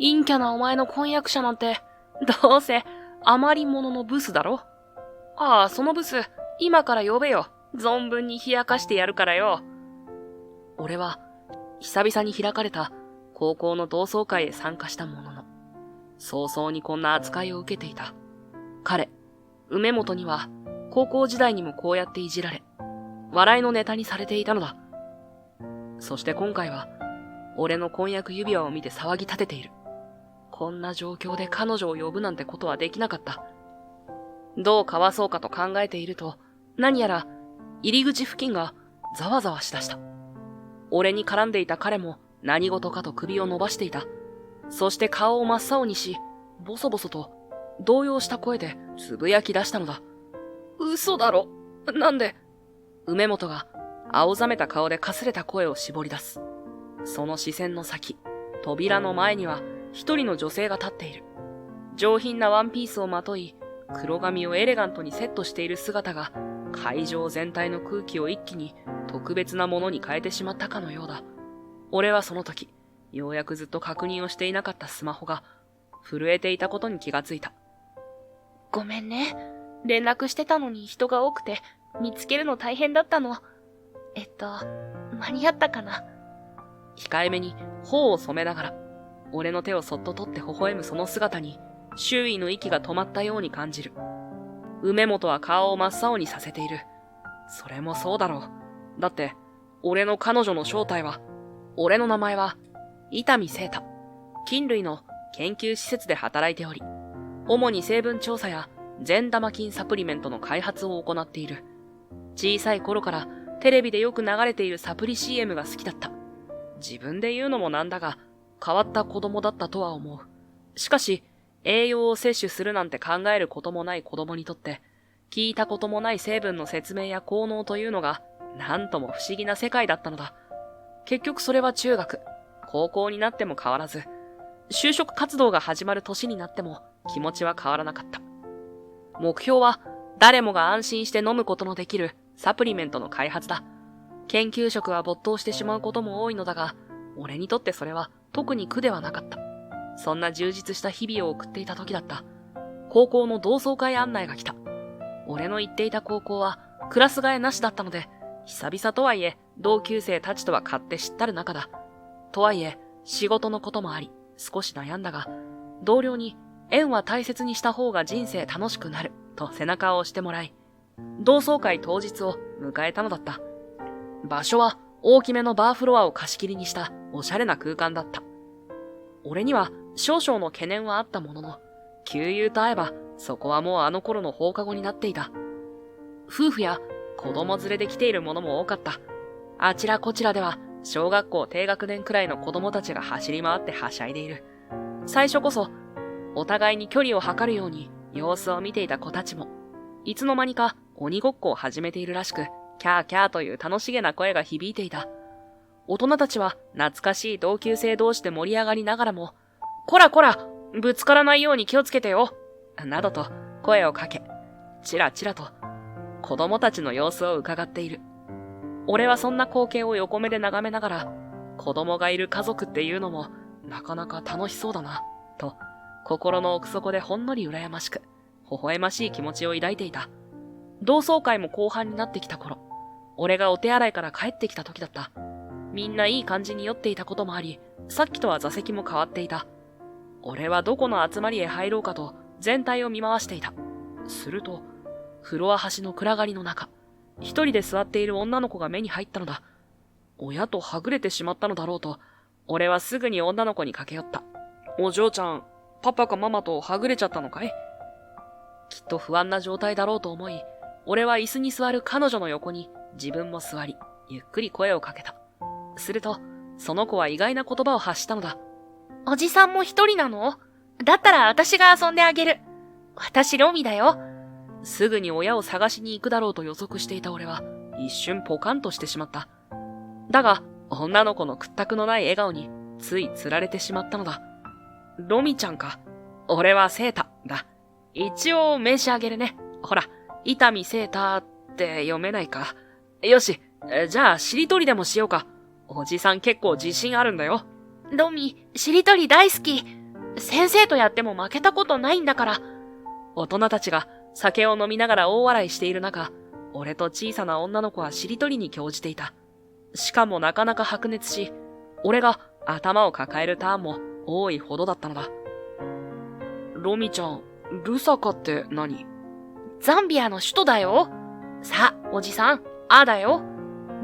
陰キャなお前の婚約者なんて、どうせ余り物のブスだろ。ああ、そのブス、今から呼べよ。存分に冷やかしてやるからよ。俺は、久々に開かれた高校の同窓会へ参加したものの、早々にこんな扱いを受けていた。彼、梅本には、高校時代にもこうやっていじられ、笑いのネタにされていたのだ。そして今回は、俺の婚約指輪を見て騒ぎ立てている。こんな状況で彼女を呼ぶなんてことはできなかった。どうかわそうかと考えていると、何やら入り口付近がざわざわしだした。俺に絡んでいた彼も何事かと首を伸ばしていた。そして顔を真っ青にし、ボソボソと動揺した声でつぶやき出したのだ。嘘だろ。なんで？梅本が青ざめた顔でかすれた声を絞り出す。その視線の先、扉の前には一人の女性が立っている。上品なワンピースをまとい、黒髪をエレガントにセットしている姿が会場全体の空気を一気に特別なものに変えてしまったかのようだ。俺はその時、ようやくずっと確認をしていなかったスマホが震えていたことに気がついた。ごめんね。連絡してたのに人が多くて見つけるの大変だったの。間に合ったかな。控えめに頬を染めながら、俺の手をそっと取って微笑むその姿に周囲の息が止まったように感じる。梅本は顔を真っ青にさせている。それもそうだろう。だって、俺の彼女の正体は、俺の名前は、伊丹聖太。菌類の研究施設で働いており、主に成分調査や善玉菌サプリメントの開発を行っている。小さい頃からテレビでよく流れているサプリ CM が好きだった。自分で言うのもなんだが、変わった子供だったとは思う。しかし、栄養を摂取するなんて考えることもない子供にとって、聞いたこともない成分の説明や効能というのが、なんとも不思議な世界だったのだ。結局それは中学、高校になっても変わらず、就職活動が始まる年になっても気持ちは変わらなかった。目標は、誰もが安心して飲むことのできるサプリメントの開発だ。研究職は没頭してしまうことも多いのだが、俺にとってそれは特に苦ではなかった。そんな充実した日々を送っていた時だった。高校の同窓会案内が来た。俺の行っていた高校はクラス替えなしだったので、久々とはいえ同級生たちとは勝手知ったる仲だ。とはいえ仕事のこともあり少し悩んだが、同僚に縁は大切にした方が人生楽しくなると背中を押してもらい、同窓会当日を迎えたのだった。場所は大きめのバーフロアを貸し切りにしたおしゃれな空間だった。俺には少々の懸念はあったものの、旧友と会えばそこはもうあの頃の放課後になっていた。夫婦や子供連れで来ているものも多かった。あちらこちらでは小学校低学年くらいの子供たちが走り回ってはしゃいでいる。最初こそお互いに距離を測るように様子を見ていた子たちも、いつの間にか鬼ごっこを始めているらしく、キャーキャーという楽しげな声が響いていた。大人たちは懐かしい同級生同士で盛り上がりながらも、こらこら、ぶつからないように気をつけてよ、などと声をかけ、チラチラと子供たちの様子を伺っている。俺はそんな光景を横目で眺めながら、子供がいる家族っていうのもなかなか楽しそうだな、と心の奥底でほんのり羨ましく、微笑ましい気持ちを抱いていた。同窓会も後半になってきた頃、俺がお手洗いから帰ってきた時だった。みんないい感じに酔っていたこともあり、さっきとは座席も変わっていた。俺はどこの集まりへ入ろうかと全体を見回していた。すると、フロア端の暗がりの中、一人で座っている女の子が目に入ったのだ。親とはぐれてしまったのだろうと、俺はすぐに女の子に駆け寄った。お嬢ちゃん、パパかママとはぐれちゃったのかい？きっと不安な状態だろうと思い、俺は椅子に座る彼女の横に自分も座り、ゆっくり声をかけた。すると、その子は意外な言葉を発したのだ。おじさんも一人なの？だったら私が遊んであげる。私ロミだよ。すぐに親を探しに行くだろうと予測していた俺は、一瞬ポカンとしてしまった。だが、女の子の屈託のない笑顔に、つい釣られてしまったのだ。ロミちゃんか。俺はセータだ。一応名刺あげるね。ほら、伊丹セータって読めないか。よし、じゃあしりとりでもしようか。おじさん結構自信あるんだよ。ロミ、しりとり大好き。先生とやっても負けたことないんだから。大人たちが酒を飲みながら大笑いしている中、俺と小さな女の子はしりとりに興じていた。しかもなかなか白熱し、俺が頭を抱えるターンも多いほどだったのだ。ロミちゃん、ルサカって何？ザンビアの首都だよ。さあ、おじさん、あだよ。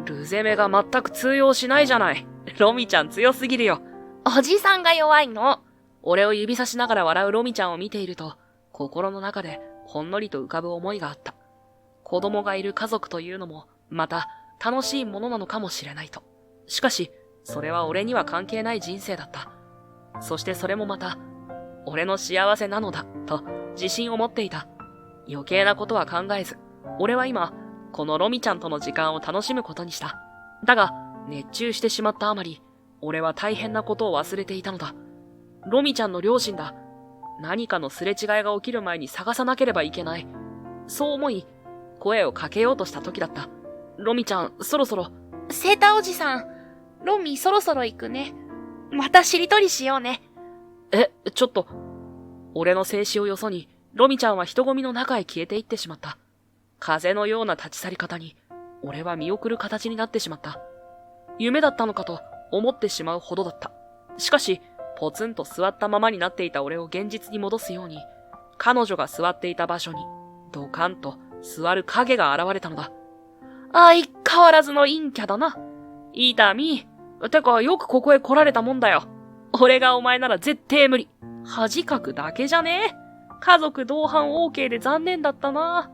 ルゼメが全く通用しないじゃない。ロミちゃん強すぎるよ。おじさんが弱いの。俺を指さしながら笑うロミちゃんを見ていると、心の中でほんのりと浮かぶ思いがあった。子供がいる家族というのも、また楽しいものなのかもしれないと。しかし、それは俺には関係ない人生だった。そしてそれもまた、俺の幸せなのだ、と自信を持っていた。余計なことは考えず、俺は今、このロミちゃんとの時間を楽しむことにした。だが、熱中してしまったあまり、俺は大変なことを忘れていたのだ。ロミちゃんの両親だ。何かのすれ違いが起きる前に探さなければいけない。そう思い、声をかけようとした時だった。ロミちゃん、そろそろ。セータおじさん、ロミそろそろ行くね。またしりとりしようね。ちょっと。俺の静止をよそに、ロミちゃんは人混みの中へ消えていってしまった。風のような立ち去り方に、俺は見送る形になってしまった。夢だったのかと思ってしまうほどだった。しかし、ポツンと座ったままになっていた俺を現実に戻すように、彼女が座っていた場所に、ドカンと座る影が現れたのだ。相変わらずの陰キャだな。いいたみ。てか、よくここへ来られたもんだよ。俺がお前なら絶対無理。恥かくだけじゃねえ。家族同伴 OK で残念だったな。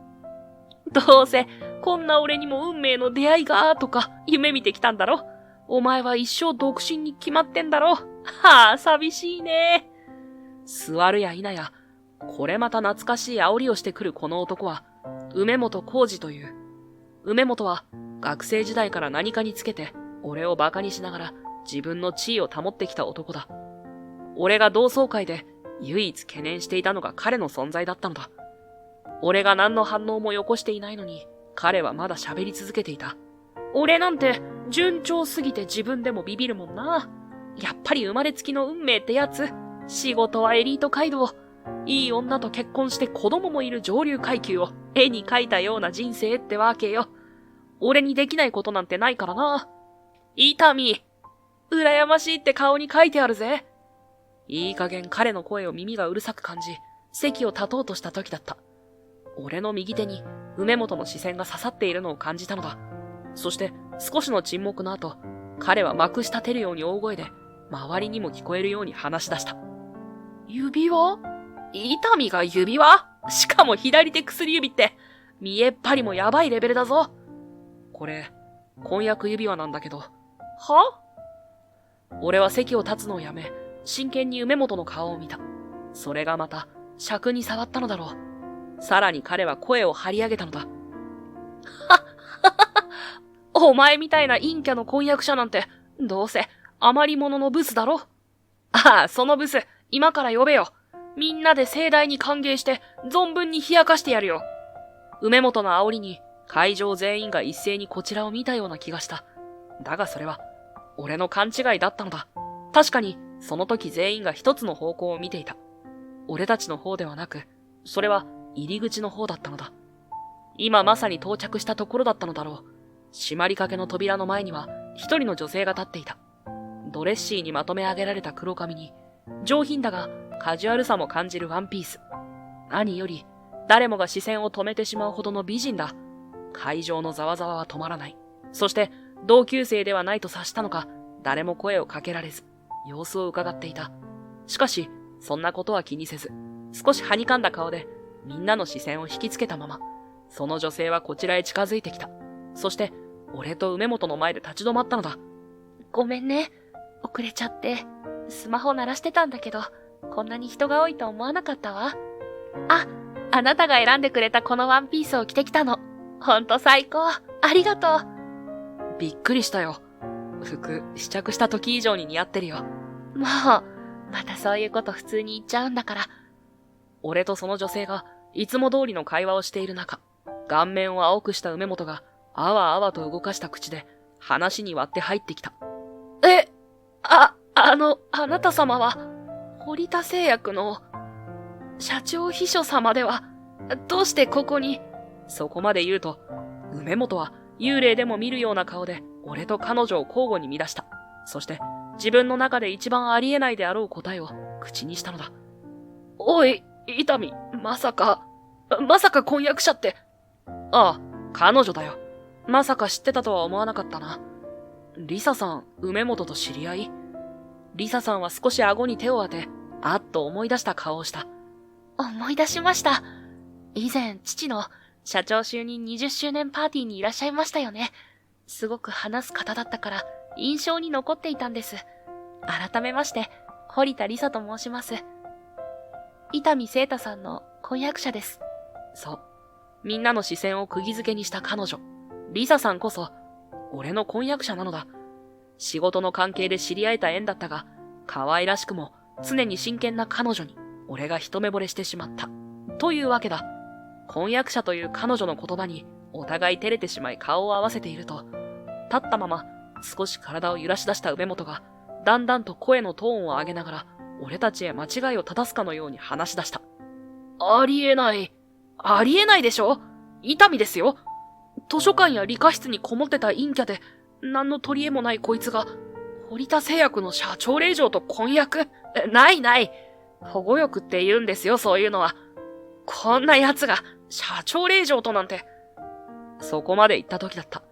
どうせ、こんな俺にも運命の出会いが、とか、夢見てきたんだろ。お前は一生独身に決まってんだろ。はあ、寂しいね。座るや否や、これまた懐かしい煽りをしてくるこの男は、梅本浩二という。梅本は、学生時代から何かにつけて、俺を馬鹿にしながら、自分の地位を保ってきた男だ。俺が同窓会で、唯一懸念していたのが彼の存在だったのだ。俺が何の反応もよこしていないのに、彼はまだ喋り続けていた。俺なんて、順調すぎて自分でもビビるもんな。やっぱり生まれつきの運命ってやつ。仕事はエリート街道。いい女と結婚して子供もいる上流階級を絵に描いたような人生ってわけよ。俺にできないことなんてないからな。伊丹、羨ましいって顔に書いてあるぜ。いい加減彼の声を耳がうるさく感じ、席を立とうとした時だった。俺の右手に梅本の視線が刺さっているのを感じたのだ。そして少しの沈黙の後、彼はまくし立てるように大声で、周りにも聞こえるように話し出した。指輪？伊丹が指輪？しかも左手薬指って、見えっ張りもやばいレベルだぞ。これ、婚約指輪なんだけど。は？俺は席を立つのをやめ、真剣に梅本の顔を見た。それがまた、尺に触ったのだろう。さらに彼は声を張り上げたのだ。はっははは。お前みたいな陰キャの婚約者なんて、どうせ余り物のブスだろ。ああ、そのブス、今から呼べよ。みんなで盛大に歓迎して、存分に冷やかしてやるよ。梅本の煽りに、会場全員が一斉にこちらを見たような気がした。だがそれは、俺の勘違いだったのだ。確かに、その時全員が一つの方向を見ていた。俺たちの方ではなく、それは入り口の方だったのだ。今まさに到着したところだったのだろう。閉まりかけの扉の前には、一人の女性が立っていた。ドレッシーにまとめ上げられた黒髪に、上品だがカジュアルさも感じるワンピース。何より、誰もが視線を止めてしまうほどの美人だ。会場のざわざわは止まらない。そして、同級生ではないと察したのか、誰も声をかけられず、様子を伺っていた。しかし、そんなことは気にせず、少しはにかんだ顔で、みんなの視線を引きつけたまま、その女性はこちらへ近づいてきた。そして、俺と梅本の前で立ち止まったのだ。ごめんね。遅れちゃって。スマホ鳴らしてたんだけど、こんなに人が多いと思わなかったわ。あなたが選んでくれたこのワンピースを着てきたの。ほんと最高。ありがとう。びっくりしたよ。服、試着した時以上に似合ってるよ。もう、またそういうこと普通に言っちゃうんだから。俺とその女性が、いつも通りの会話をしている中、顔面を青くした梅本が、あわあわと動かした口で、話に割って入ってきた。あなた様は、堀田製薬の社長秘書様では、どうしてここに？そこまで言うと、梅本は幽霊でも見るような顔で俺と彼女を交互に見出した。そして自分の中で一番ありえないであろう答えを口にしたのだ。おい、伊丹、まさか婚約者って。ああ、彼女だよ。まさか知ってたとは思わなかったな。リサさん、梅本と知り合い？リサさんは少し顎に手を当て、あっと思い出した顔をした。思い出しました。以前、父の社長就任20周年パーティーにいらっしゃいましたよね。すごく話す方だったから、印象に残っていたんです。改めまして、堀田理沙と申します。伊丹聖太さんの婚約者です。そう。みんなの視線を釘付けにした彼女、リサさんこそ、俺の婚約者なのだ。仕事の関係で知り合えた縁だったが、可愛らしくも常に真剣な彼女に、俺が一目惚れしてしまった。というわけだ。婚約者という彼女の言葉に、お互い照れてしまい顔を合わせていると、立ったまま少し体を揺らし出した梅本が、だんだんと声のトーンを上げながら、俺たちへ間違いを正すかのように話し出した。ありえないでしょ？伊丹ですよ。図書館や理科室にこもってた陰キャで、何の取り柄もないこいつが、堀田製薬の社長令嬢と婚約？ない。保護欲って言うんですよ、そういうのは。こんな奴が、社長令嬢となんて。そこまで言った時だった。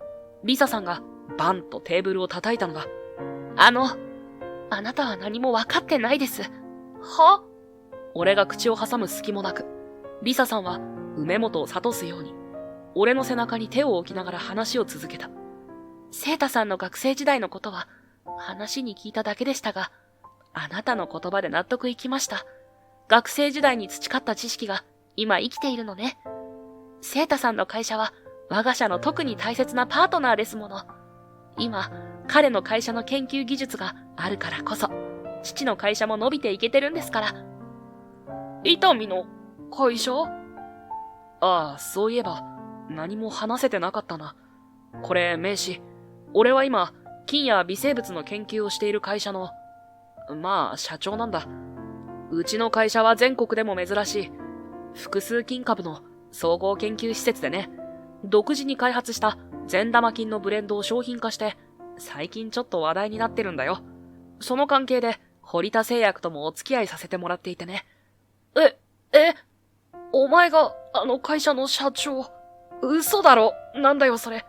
リサさんが、バンとテーブルを叩いたのだ。あなたは何も分かってないです。は？俺が口を挟む隙もなく、リサさんは、梅本を諭すように、俺の背中に手を置きながら話を続けた。聖太さんの学生時代のことは、話に聞いただけでしたが、あなたの言葉で納得いきました。学生時代に培った知識が今生きているのね。聖太さんの会社は我が社の特に大切なパートナーですもの。今、彼の会社の研究技術があるからこそ、父の会社も伸びていけてるんですから。伊丹の会社？ああ、そういえば、何も話せてなかったな。これ、名刺。俺は今、金や微生物の研究をしている会社の、まあ、社長なんだ。うちの会社は全国でも珍しい、複数金株の総合研究施設でね、独自に開発した善玉菌のブレンドを商品化して、最近ちょっと話題になってるんだよ。その関係で、堀田製薬ともお付き合いさせてもらっていてね。お前があの会社の社長？嘘だろ？なんだよそれ。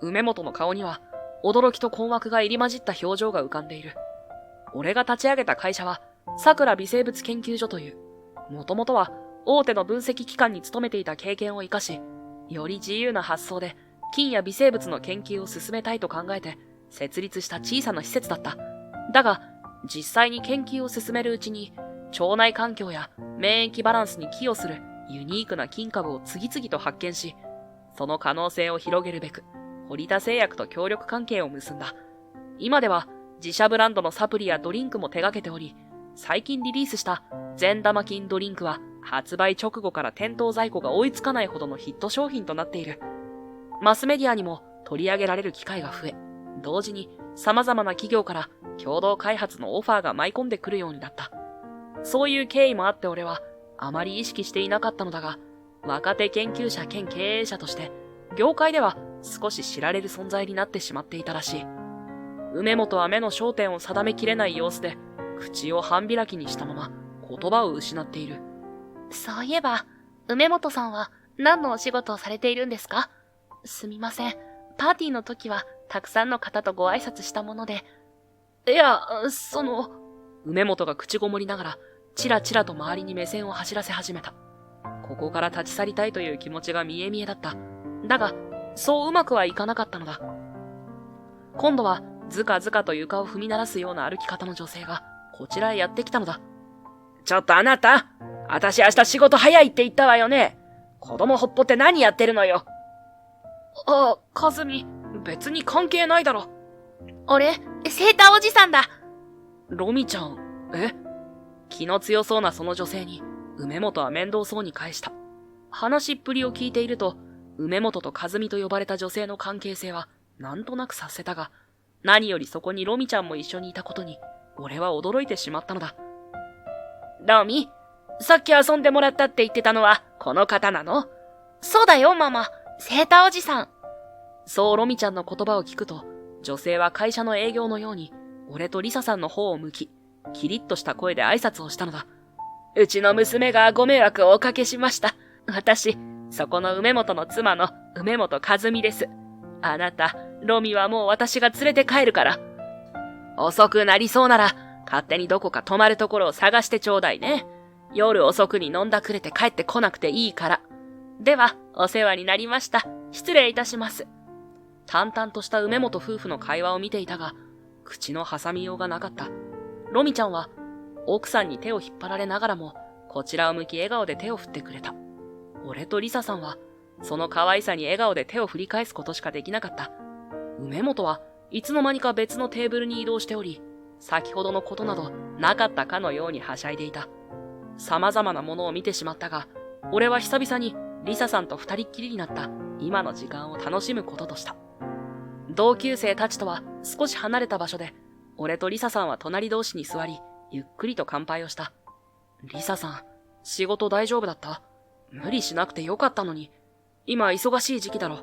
梅本の顔には、驚きと困惑が入り混じった表情が浮かんでいる。俺が立ち上げた会社は、桜微生物研究所という、もともとは大手の分析機関に勤めていた経験を活かし、より自由な発想で菌や微生物の研究を進めたいと考えて設立した小さな施設だった。だが、実際に研究を進めるうちに、腸内環境や免疫バランスに寄与するユニークな菌株を次々と発見し、その可能性を広げるべく、堀田製薬と協力関係を結んだ。今では自社ブランドのサプリやドリンクも手掛けており、最近リリースした善玉菌ドリンクは発売直後から店頭在庫が追いつかないほどのヒット商品となっている。マスメディアにも取り上げられる機会が増え、同時に様々な企業から共同開発のオファーが舞い込んでくるようになった。そういう経緯もあって俺はあまり意識していなかったのだが、若手研究者兼経営者として業界では少し知られる存在になってしまっていたらしい。梅本は目の焦点を定めきれない様子で、口を半開きにしたまま言葉を失っている。そういえば、梅本さんは何のお仕事をされているんですか？すみません。パーティーの時はたくさんの方とご挨拶したもので。いや、梅本が口ごもりながら、チラチラと周りに目線を走らせ始めた。ここから立ち去りたいという気持ちが見え見えだった。だが、そううまくはいかなかったのだ。今度は、ずかずかと床を踏み鳴らすような歩き方の女性が、こちらへやってきたのだ。ちょっとあなた、私明日仕事早いって言ったわよね。子供ほっぽって何やってるのよ。ああ、かずみ、別に関係ないだろ。俺、セーターおじさんだ。ロミちゃん、気の強そうなその女性に、梅本は面倒そうに返した。話っぷりを聞いていると、梅本と和美と呼ばれた女性の関係性は、なんとなく察せたが、何よりそこにロミちゃんも一緒にいたことに、俺は驚いてしまったのだ。ロミ、さっき遊んでもらったって言ってたのはこの方なの？そうだよ、ママ。セーターおじさん。そうロミちゃんの言葉を聞くと、女性は会社の営業のように、俺とリサさんの方を向き、キリッとした声で挨拶をしたのだ。うちの娘がご迷惑をおかけしました。私、そこの梅本の妻の梅本和美です。あなた、ロミはもう私が連れて帰るから。遅くなりそうなら、勝手にどこか泊まるところを探してちょうだいね。夜遅くに飲んだくれて帰ってこなくていいから。では、お世話になりました。失礼いたします。淡々とした梅本夫婦の会話を見ていたが、口の挟みようがなかった。ロミちゃんは、奥さんに手を引っ張られながらも、こちらを向き笑顔で手を振ってくれた。俺とリサさんは、その可愛さに笑顔で手を振り返すことしかできなかった。梅本はいつの間にか別のテーブルに移動しており、先ほどのことなどなかったかのようにはしゃいでいた。様々なものを見てしまったが、俺は久々にリサさんと二人っきりになった今の時間を楽しむこととした。同級生たちとは少し離れた場所で、俺とリサさんは隣同士に座り、ゆっくりと乾杯をした。リサさん、仕事大丈夫だった？無理しなくてよかったのに。今忙しい時期だろ。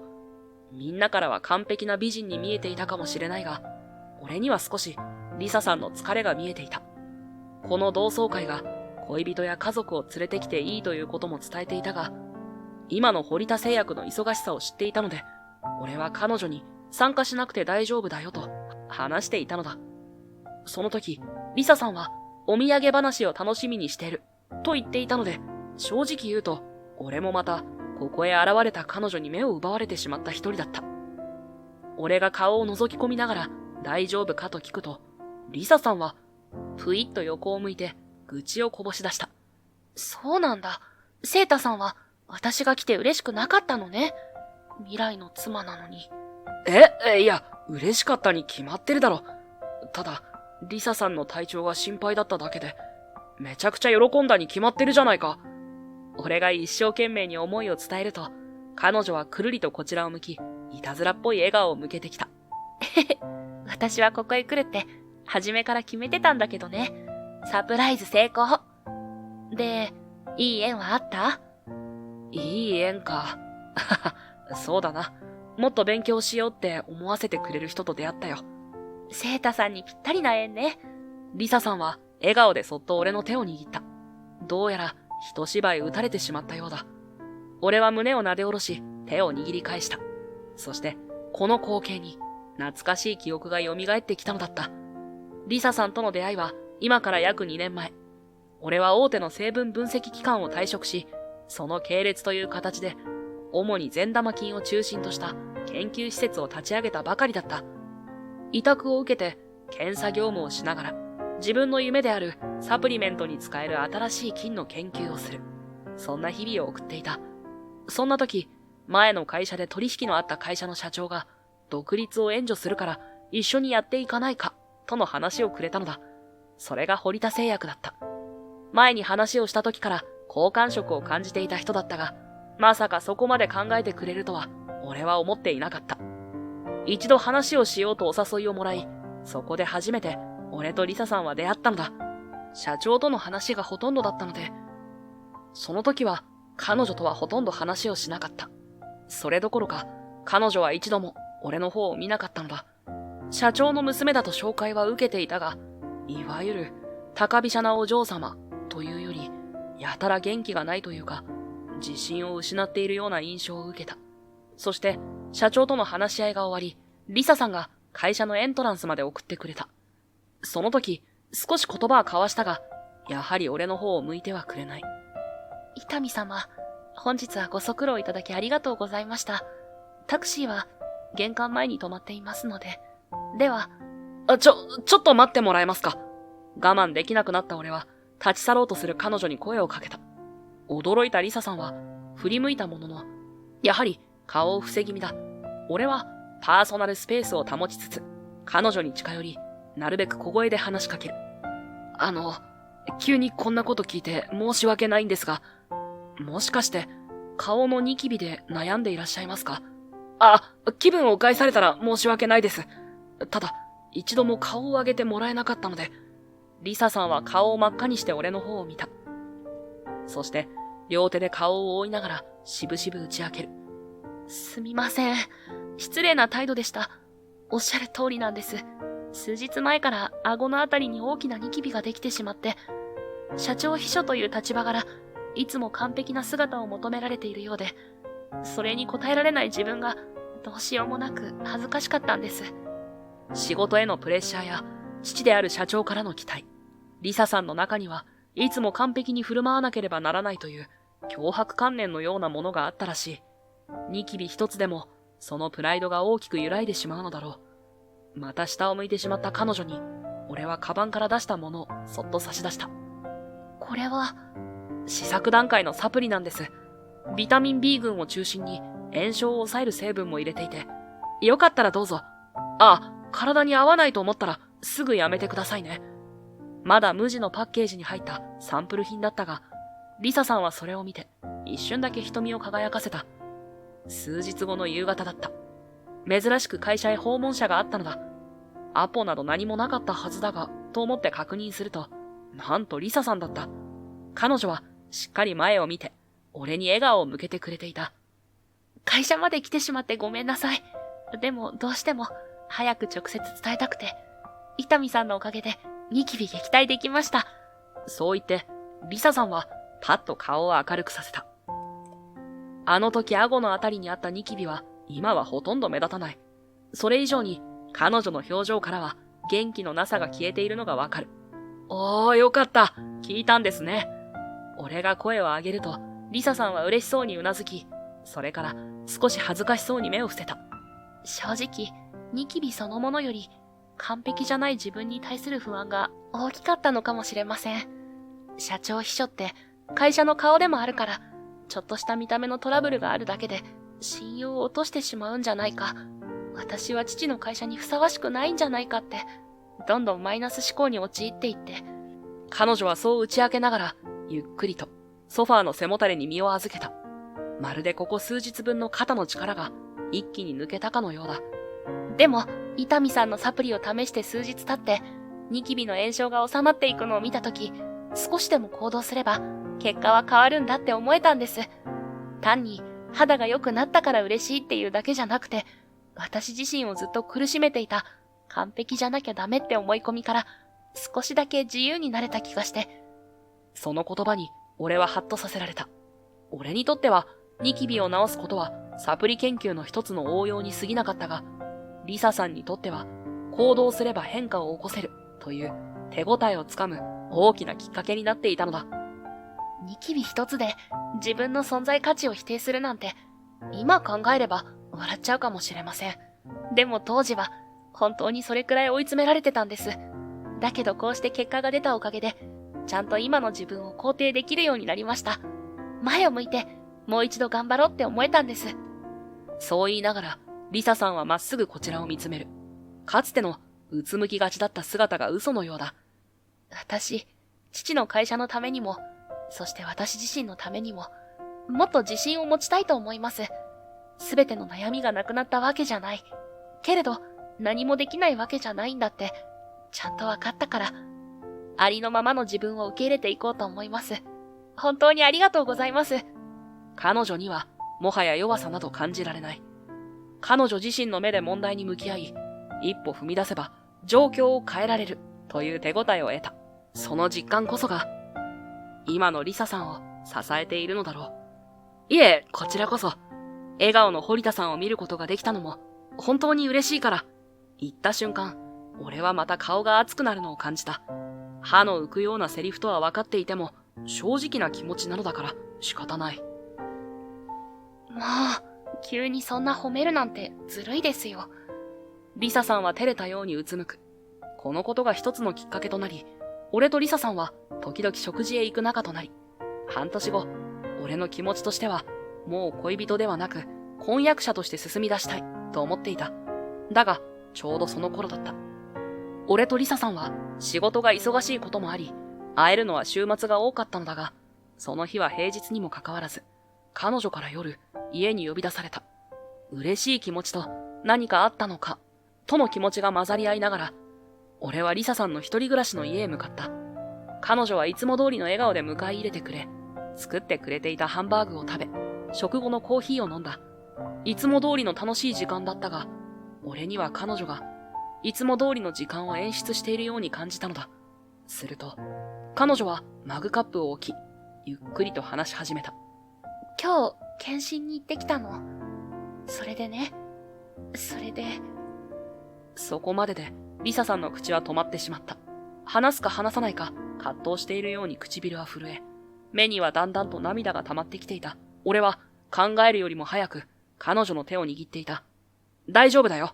みんなからは完璧な美人に見えていたかもしれないが、俺には少しリサさんの疲れが見えていた。この同窓会が恋人や家族を連れてきていいということも伝えていたが、今の堀田製薬の忙しさを知っていたので、俺は彼女に参加しなくて大丈夫だよと話していたのだ。その時、リサさんはお土産話を楽しみにしていると言っていたので、正直言うと、俺もまたここへ現れた彼女に目を奪われてしまった一人だった。俺が顔を覗き込みながら大丈夫かと聞くと、リサさんはぷいっと横を向いて愚痴をこぼし出した。そうなんだ。セータさんは私が来て嬉しくなかったのね。未来の妻なのに。いや、嬉しかったに決まってるだろ。ただ、リサさんの体調が心配だっただけで、めちゃくちゃ喜んだに決まってるじゃないか。俺が一生懸命に思いを伝えると、彼女はくるりとこちらを向き、いたずらっぽい笑顔を向けてきた。私はここへ来るって、初めから決めてたんだけどね。サプライズ成功。で、いい縁はあった？いい縁か。そうだな。もっと勉強しようって思わせてくれる人と出会ったよ。セータさんにぴったりな縁ね。リサさんは笑顔でそっと俺の手を握った。どうやら一芝居打たれてしまったようだ。俺は胸をなで下ろし、手を握り返した。そして、この光景に懐かしい記憶が蘇ってきたのだった。リサさんとの出会いは今から約2年前。俺は大手の成分分析機関を退職し、その系列という形で、主に善玉菌を中心とした研究施設を立ち上げたばかりだった。委託を受けて検査業務をしながら、自分の夢であるサプリメントに使える新しい菌の研究をする。そんな日々を送っていた。そんな時、前の会社で取引のあった会社の社長が、独立を援助するから一緒にやっていかないか、との話をくれたのだ。それが堀田製薬だった。前に話をした時から好感触を感じていた人だったが、まさかそこまで考えてくれるとは、俺は思っていなかった。一度話をしようとお誘いをもらい、そこで初めて俺とリサさんは出会ったのだ。社長との話がほとんどだったので、その時は彼女とはほとんど話をしなかった。それどころか、彼女は一度も俺の方を見なかったのだ。社長の娘だと紹介は受けていたが、いわゆる高飛車なお嬢様というより、やたら元気がないというか、自信を失っているような印象を受けた。そして、社長との話し合いが終わり、リサさんが会社のエントランスまで送ってくれた。その時、少し言葉は交わしたが、やはり俺の方を向いてはくれない。伊丹様、本日はご足労いただきありがとうございました。タクシーは玄関前に止まっていますので。では。ちょっと待ってもらえますか。我慢できなくなった俺は、立ち去ろうとする彼女に声をかけた。驚いたリサさんは、振り向いたものの、やはり顔を伏せ気味だ。俺は、パーソナルスペースを保ちつつ、彼女に近寄り、なるべく小声で話しかける。急にこんなこと聞いて申し訳ないんですが、もしかして、顔のニキビで悩んでいらっしゃいますか？気分を害されたら申し訳ないです。ただ、一度も顔を上げてもらえなかったので、リサさんは顔を真っ赤にして俺の方を見た。そして、両手で顔を覆いながら、しぶしぶ打ち明ける。すみません。失礼な態度でした。おっしゃる通りなんです。数日前から顎のあたりに大きなニキビができてしまって、社長秘書という立場柄、いつも完璧な姿を求められているようで、それに応えられない自分がどうしようもなく恥ずかしかったんです。仕事へのプレッシャーや、父である社長からの期待。リサさんの中にはいつも完璧に振る舞わなければならないという脅迫観念のようなものがあったらしい。ニキビ一つでもそのプライドが大きく揺らいでしまうのだろう。また下を向いてしまった彼女に、俺はカバンから出したものをそっと差し出した。これは、試作段階のサプリなんです。ビタミン B 群を中心に炎症を抑える成分も入れていて、よかったらどうぞ。体に合わないと思ったらすぐやめてくださいね。まだ無地のパッケージに入ったサンプル品だったが、リサさんはそれを見て一瞬だけ瞳を輝かせた。数日後の夕方だった。珍しく会社へ訪問者があったのだ。アポなど何もなかったはずだが、と思って確認すると、なんとリサさんだった。彼女はしっかり前を見て、俺に笑顔を向けてくれていた。会社まで来てしまってごめんなさい。でもどうしても早く直接伝えたくて、伊丹さんのおかげでニキビ撃退できました。そう言って、リサさんはパッと顔を明るくさせた。あの時顎のあたりにあったニキビは今はほとんど目立たない。それ以上に彼女の表情からは元気のなさが消えているのがわかる。おー、よかった。聞いたんですね。俺が声を上げると、リサさんは嬉しそうにうなずき、それから少し恥ずかしそうに目を伏せた。正直、ニキビそのものより完璧じゃない自分に対する不安が大きかったのかもしれません。社長秘書って会社の顔でもあるから、ちょっとした見た目のトラブルがあるだけで信用を落としてしまうんじゃないか。私は父の会社にふさわしくないんじゃないかって、どんどんマイナス思考に陥っていって。彼女はそう打ち明けながら、ゆっくりとソファーの背もたれに身を預けた。まるでここ数日分の肩の力が一気に抜けたかのようだ。でも、伊丹さんのサプリを試して数日経って、ニキビの炎症が収まっていくのを見たとき、少しでも行動すれば、結果は変わるんだって思えたんです。単に、肌が良くなったから嬉しいっていうだけじゃなくて、私自身をずっと苦しめていた、完璧じゃなきゃダメって思い込みから、少しだけ自由になれた気がして。その言葉に、俺はハッとさせられた。俺にとっては、ニキビを治すことは、サプリ研究の一つの応用に過ぎなかったが、リサさんにとっては、行動すれば変化を起こせる、という手応えをつかむ大きなきっかけになっていたのだ。ニキビ一つで自分の存在価値を否定するなんて、今考えれば笑っちゃうかもしれません。でも当時は本当にそれくらい追い詰められてたんです。だけどこうして結果が出たおかげで、ちゃんと今の自分を肯定できるようになりました。前を向いてもう一度頑張ろうって思えたんです。そう言いながら、リサさんはまっすぐこちらを見つめる。かつてのうつむきがちだった姿が嘘のようだ。私、父の会社のためにも、そして私自身のためにも、もっと自信を持ちたいと思います。すべての悩みがなくなったわけじゃない。けれど、何もできないわけじゃないんだって、ちゃんと分かったから、ありのままの自分を受け入れていこうと思います。本当にありがとうございます。彼女には、もはや弱さなど感じられない。彼女自身の目で問題に向き合い、一歩踏み出せば状況を変えられるという手応えを得た。その実感こそが、今のリサさんを支えているのだろう。いえ、こちらこそ、笑顔の堀田さんを見ることができたのも、本当に嬉しいから、言った瞬間、俺はまた顔が熱くなるのを感じた。歯の浮くようなセリフとは分かっていても、正直な気持ちなのだから仕方ない。もう、急にそんな褒めるなんてずるいですよ。リサさんは照れたようにうつむく。このことが一つのきっかけとなり、俺とリサさんは時々食事へ行く仲となり、半年後、俺の気持ちとしては、もう恋人ではなく、婚約者として進み出したいと思っていた。だが、ちょうどその頃だった。俺とリサさんは仕事が忙しいこともあり、会えるのは週末が多かったのだが、その日は平日にもかかわらず、彼女から夜、家に呼び出された。嬉しい気持ちと何かあったのか、との気持ちが混ざり合いながら、俺はリサさんの一人暮らしの家へ向かった。彼女はいつも通りの笑顔で迎え入れてくれ、作ってくれていたハンバーグを食べ、食後のコーヒーを飲んだ。いつも通りの楽しい時間だったが、俺には彼女がいつも通りの時間を演出しているように感じたのだ。すると、彼女はマグカップを置き、ゆっくりと話し始めた。今日、検診に行ってきたの。それで。そこまでで、リサさんの口は止まってしまった。話すか話さないか、葛藤しているように唇は震え、目にはだんだんと涙が溜まってきていた。俺は考えるよりも早く、彼女の手を握っていた。大丈夫だよ。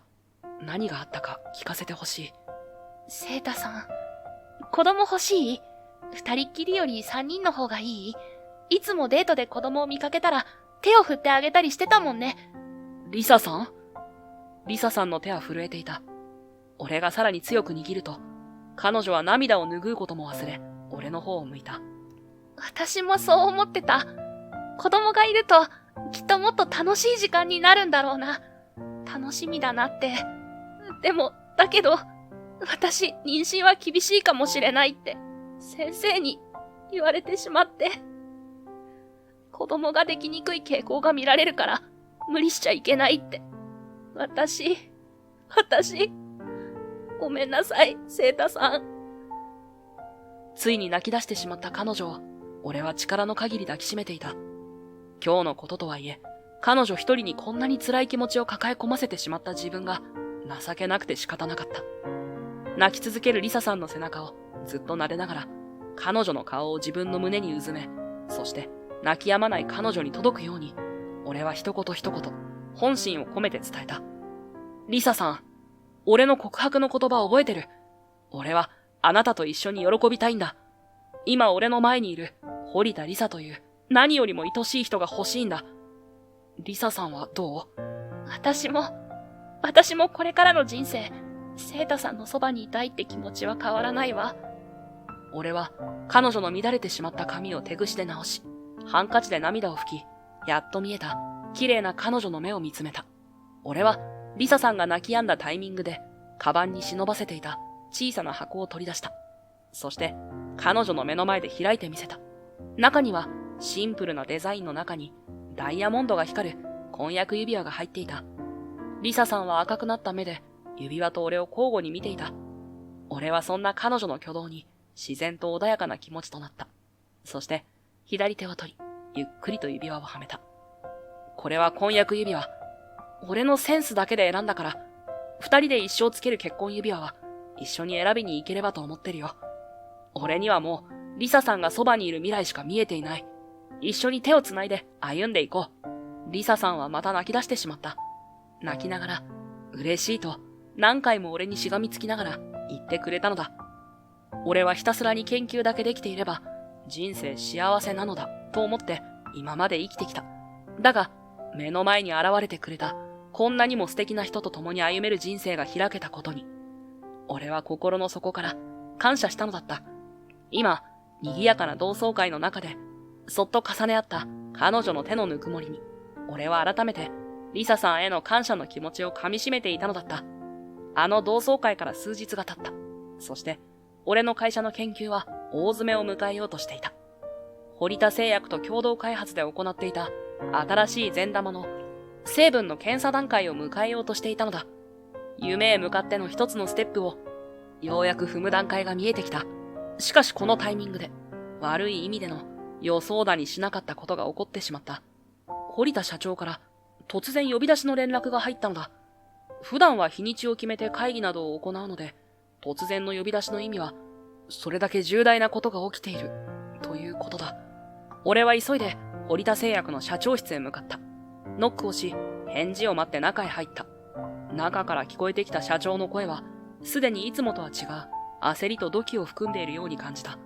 何があったか聞かせてほしい。セイタさん、子供欲しい？二人っきりより三人の方がいい？いつもデートで子供を見かけたら手を振ってあげたりしてたもんね。リサさん？リサさんの手は震えていた。俺がさらに強く握ると、彼女は涙を拭うことも忘れ、俺の方を向いた。私もそう思ってた。子供がいると、きっともっと楽しい時間になるんだろうな。楽しみだなって。だけど、私、妊娠は厳しいかもしれないって、先生に言われてしまって。子供ができにくい傾向が見られるから、無理しちゃいけないって。私、ごめんなさい、セイタさん。ついに泣き出してしまった彼女を、俺は力の限り抱きしめていた。今日のこととはいえ、彼女一人にこんなに辛い気持ちを抱え込ませてしまった自分が、情けなくて仕方なかった。泣き続けるリサさんの背中をずっと撫でながら、彼女の顔を自分の胸にうずめ、そして泣き止まない彼女に届くように、俺は一言一言、本心を込めて伝えた。リサさん、俺の告白の言葉を覚えてる。俺はあなたと一緒に喜びたいんだ。今俺の前にいる堀田リサという何よりも愛しい人が欲しいんだ。リサさんはどう？私もこれからの人生、セイタさんのそばにいたいって気持ちは変わらないわ。俺は彼女の乱れてしまった髪を手ぐしで直し、ハンカチで涙を拭き、やっと見えた綺麗な彼女の目を見つめた。俺はリサさんが泣き止んだタイミングで、カバンに忍ばせていた小さな箱を取り出した。そして彼女の目の前で開いてみせた。中にはシンプルなデザインの中にダイヤモンドが光る婚約指輪が入っていた。リサさんは赤くなった目で指輪と俺を交互に見ていた。俺はそんな彼女の挙動に自然と穏やかな気持ちとなった。そして左手を取り、ゆっくりと指輪をはめた。これは婚約指輪。俺のセンスだけで選んだから、二人で一生つける結婚指輪は一緒に選びに行ければと思ってるよ。俺にはもうリサさんがそばにいる未来しか見えていない。一緒に手をつないで歩んでいこう。リサさんはまた泣き出してしまった。泣きながら、嬉しいと何回も俺にしがみつきながら言ってくれたのだ。俺はひたすらに研究だけできていれば人生幸せなのだと思って今まで生きてきた。だが目の前に現れてくれたこんなにも素敵な人と共に歩める人生が開けたことに、俺は心の底から感謝したのだった。今、賑やかな同窓会の中でそっと重ね合った彼女の手のぬくもりに、俺は改めてリサさんへの感謝の気持ちを噛み締めていたのだった。あの同窓会から数日が経った。そして、俺の会社の研究は大詰めを迎えようとしていた。堀田製薬と共同開発で行っていた新しい善玉の成分の検査段階を迎えようとしていたのだ。夢へ向かっての一つのステップをようやく踏む段階が見えてきた。しかしこのタイミングで悪い意味での予想だにしなかったことが起こってしまった。堀田社長から突然呼び出しの連絡が入ったのだ。普段は日にちを決めて会議などを行うので、突然の呼び出しの意味は、それだけ重大なことが起きている、ということだ。俺は急いで、堀田製薬の社長室へ向かった。ノックをし、返事を待って中へ入った。中から聞こえてきた社長の声は、すでにいつもとは違う、焦りと怒気を含んでいるように感じた。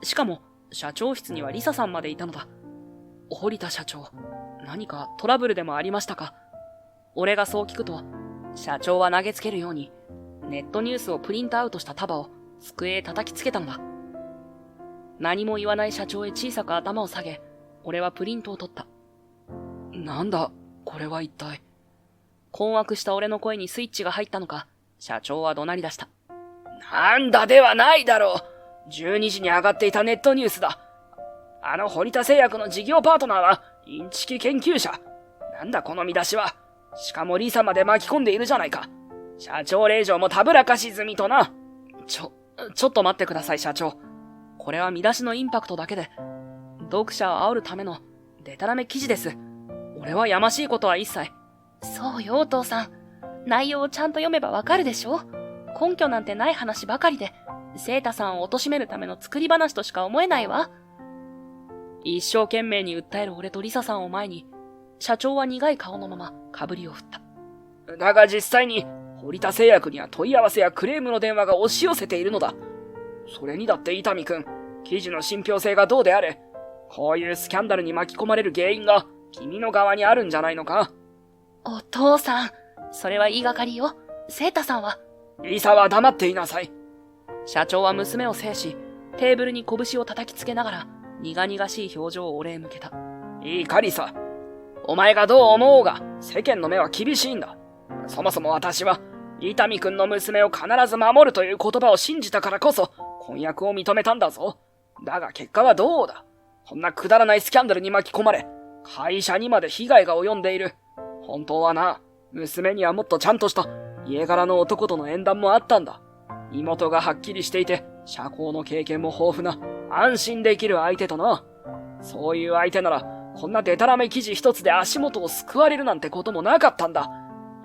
しかも、社長室にはリサさんまでいたのだ。堀田社長、何かトラブルでもありましたか？俺がそう聞くと、社長は投げつけるように、ネットニュースをプリントアウトした束を机へ叩きつけたのだ。何も言わない社長へ小さく頭を下げ、俺はプリントを取った。なんだ、これは一体。困惑した俺の声にスイッチが入ったのか、社長は怒鳴り出した。なんだではないだろう。12時に上がっていたネットニュースだ。堀田製薬の事業パートナーはインチキ研究者。なんだこの見出しは。しかもリサまで巻き込んでいるじゃないか。社長令嬢もたぶらかし済みとな。ちょっと待ってください、社長。これは見出しのインパクトだけで、読者を煽るためのデタラメ記事です。俺はやましいことは一切。そうよ、お父さん。内容をちゃんと読めばわかるでしょ。根拠なんてない話ばかりで、セータさんを貶めるための作り話としか思えないわ。一生懸命に訴える俺とリサさんを前に、社長は苦い顔のままかぶりを振った。だが実際に、堀田製薬には問い合わせやクレームの電話が押し寄せているのだ。それにだって伊丹くん、記事の信憑性がどうであれ、こういうスキャンダルに巻き込まれる原因が君の側にあるんじゃないのか？お父さん、それは言いがかりよ。セータさんは。リサは黙っていなさい。社長は娘を制し、テーブルに拳を叩きつけながら、苦々しい表情を俺へ向けた。いいかリサ。お前がどう思おうが、世間の目は厳しいんだ。そもそも私は、伊丹くんの娘を必ず守るという言葉を信じたからこそ、婚約を認めたんだぞ。だが結果はどうだ。こんなくだらないスキャンダルに巻き込まれ、会社にまで被害が及んでいる。本当はな、娘にはもっとちゃんとした家柄の男との縁談もあったんだ。妹がはっきりしていて、社交の経験も豊富な、安心できる相手とな。そういう相手なら、こんなデタラメ記事一つで足元を救われるなんてこともなかったんだ。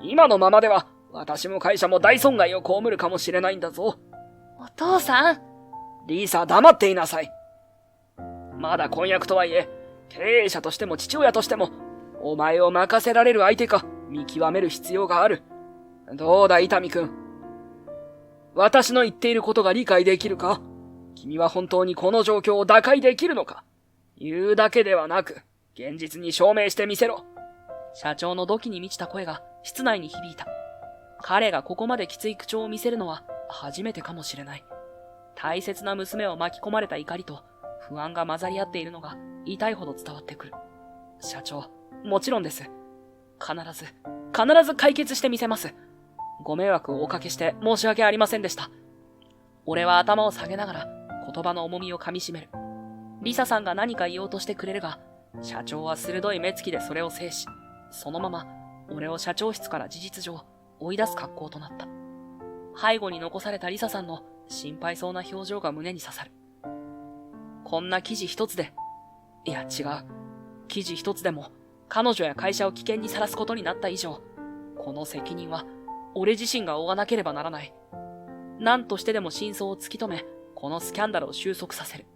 今のままでは、私も会社も大損害を被るかもしれないんだぞ。お父さん。リーサ、黙っていなさい。まだ婚約とはいえ、経営者としても父親としても、お前を任せられる相手か見極める必要がある。どうだ伊丹くん。私の言っていることが理解できるか？君は本当にこの状況を打開できるのか？言うだけではなく、現実に証明してみせろ。社長の土器に満ちた声が室内に響いた。彼がここまできつい口調を見せるのは初めてかもしれない。大切な娘を巻き込まれた怒りと不安が混ざり合っているのが痛いほど伝わってくる。社長、もちろんです。必ず解決してみせます。ご迷惑をおかけして申し訳ありませんでした。俺は頭を下げながら言葉の重みを噛み締める。リサさんが何か言おうとしてくれるが、社長は鋭い目つきでそれを制し、そのまま俺を社長室から事実上追い出す格好となった。背後に残されたリサさんの心配そうな表情が胸に刺さる。こんな記事一つで、いや違う、記事一つでも彼女や会社を危険にさらすことになった以上、この責任は俺自身が負わなければならない。何としてでも真相を突き止め、このスキャンダルを収束させる。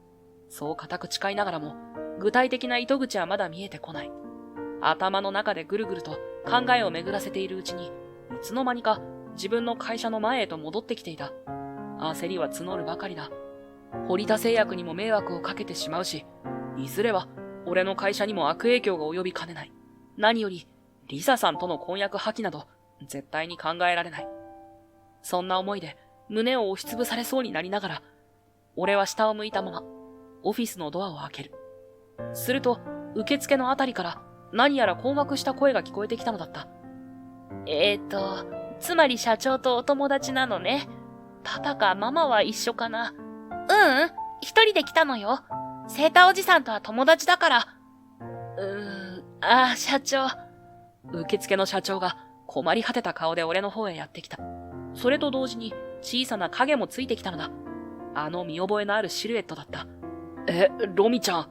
そう固く誓いながらも、具体的な糸口はまだ見えてこない。頭の中でぐるぐると考えを巡らせているうちに、いつの間にか自分の会社の前へと戻ってきていた。焦りは募るばかりだ。堀田製薬にも迷惑をかけてしまうし、いずれは俺の会社にも悪影響が及びかねない。何より、リサさんとの婚約破棄など、絶対に考えられない。そんな思いで胸を押しつぶされそうになりながら、俺は下を向いたまま、オフィスのドアを開ける。すると、受付のあたりから何やら困惑した声が聞こえてきたのだった。つまり社長とお友達なのね。パパかママは一緒かな。一人で来たのよ。セータおじさんとは友達だから。社長。受付の社長が困り果てた顔で俺の方へやってきた。それと同時に小さな影もついてきたのだ。あの見覚えのあるシルエットだった。ロミちゃん。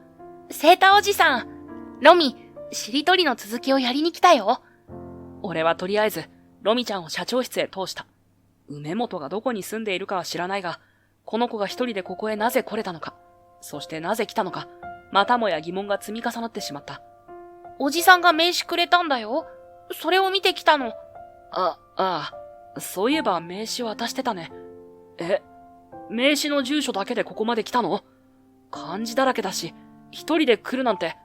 セータおじさん。ロミ、しりとりの続きをやりに来たよ。俺はとりあえず、ロミちゃんを社長室へ通した。梅本がどこに住んでいるかは知らないが、この子が一人でここへなぜ来れたのか、そしてなぜ来たのか、またもや疑問が積み重なってしまった。おじさんが名刺くれたんだよ。それを見てきたの。そういえば名刺渡してたね。名刺の住所だけでここまで来たの？漢字だらけだし、一人で来るなんて。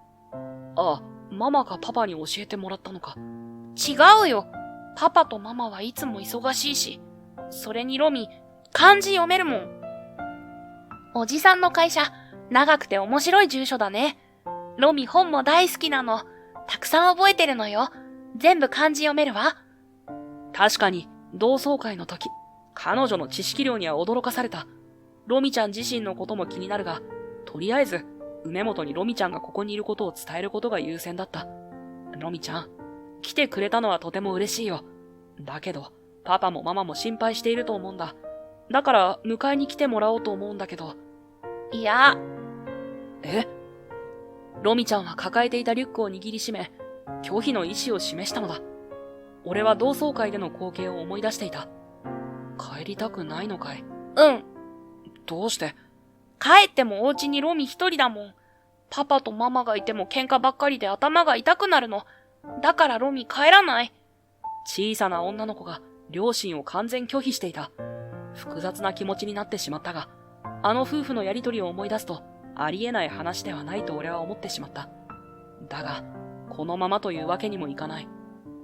ママかパパに教えてもらったのか。違うよ。パパとママはいつも忙しいし。それにロミ、漢字読めるもん。おじさんの会社、長くて面白い住所だね。ロミ本も大好きなの。たくさん覚えてるのよ。全部漢字読めるわ。確かに、同窓会の時、彼女の知識量には驚かされた。ロミちゃん自身のことも気になるが、とりあえず、梅本にロミちゃんがここにいることを伝えることが優先だった。ロミちゃん、来てくれたのはとても嬉しいよ。だけど、パパもママも心配していると思うんだ。だから、迎えに来てもらおうと思うんだけど。いや、え？ロミちゃんは抱えていたリュックを握りしめ、拒否の意思を示したのだ。俺は同窓会での光景を思い出していた。帰りたくないのかい？うん。どうして？帰ってもお家にロミ一人だもん。パパとママがいても喧嘩ばっかりで頭が痛くなるの。だからロミ帰らない。小さな女の子が両親を完全拒否していた。複雑な気持ちになってしまったが、あの夫婦のやりとりを思い出すと、ありえない話ではないと俺は思ってしまった。だが、このままというわけにもいかない。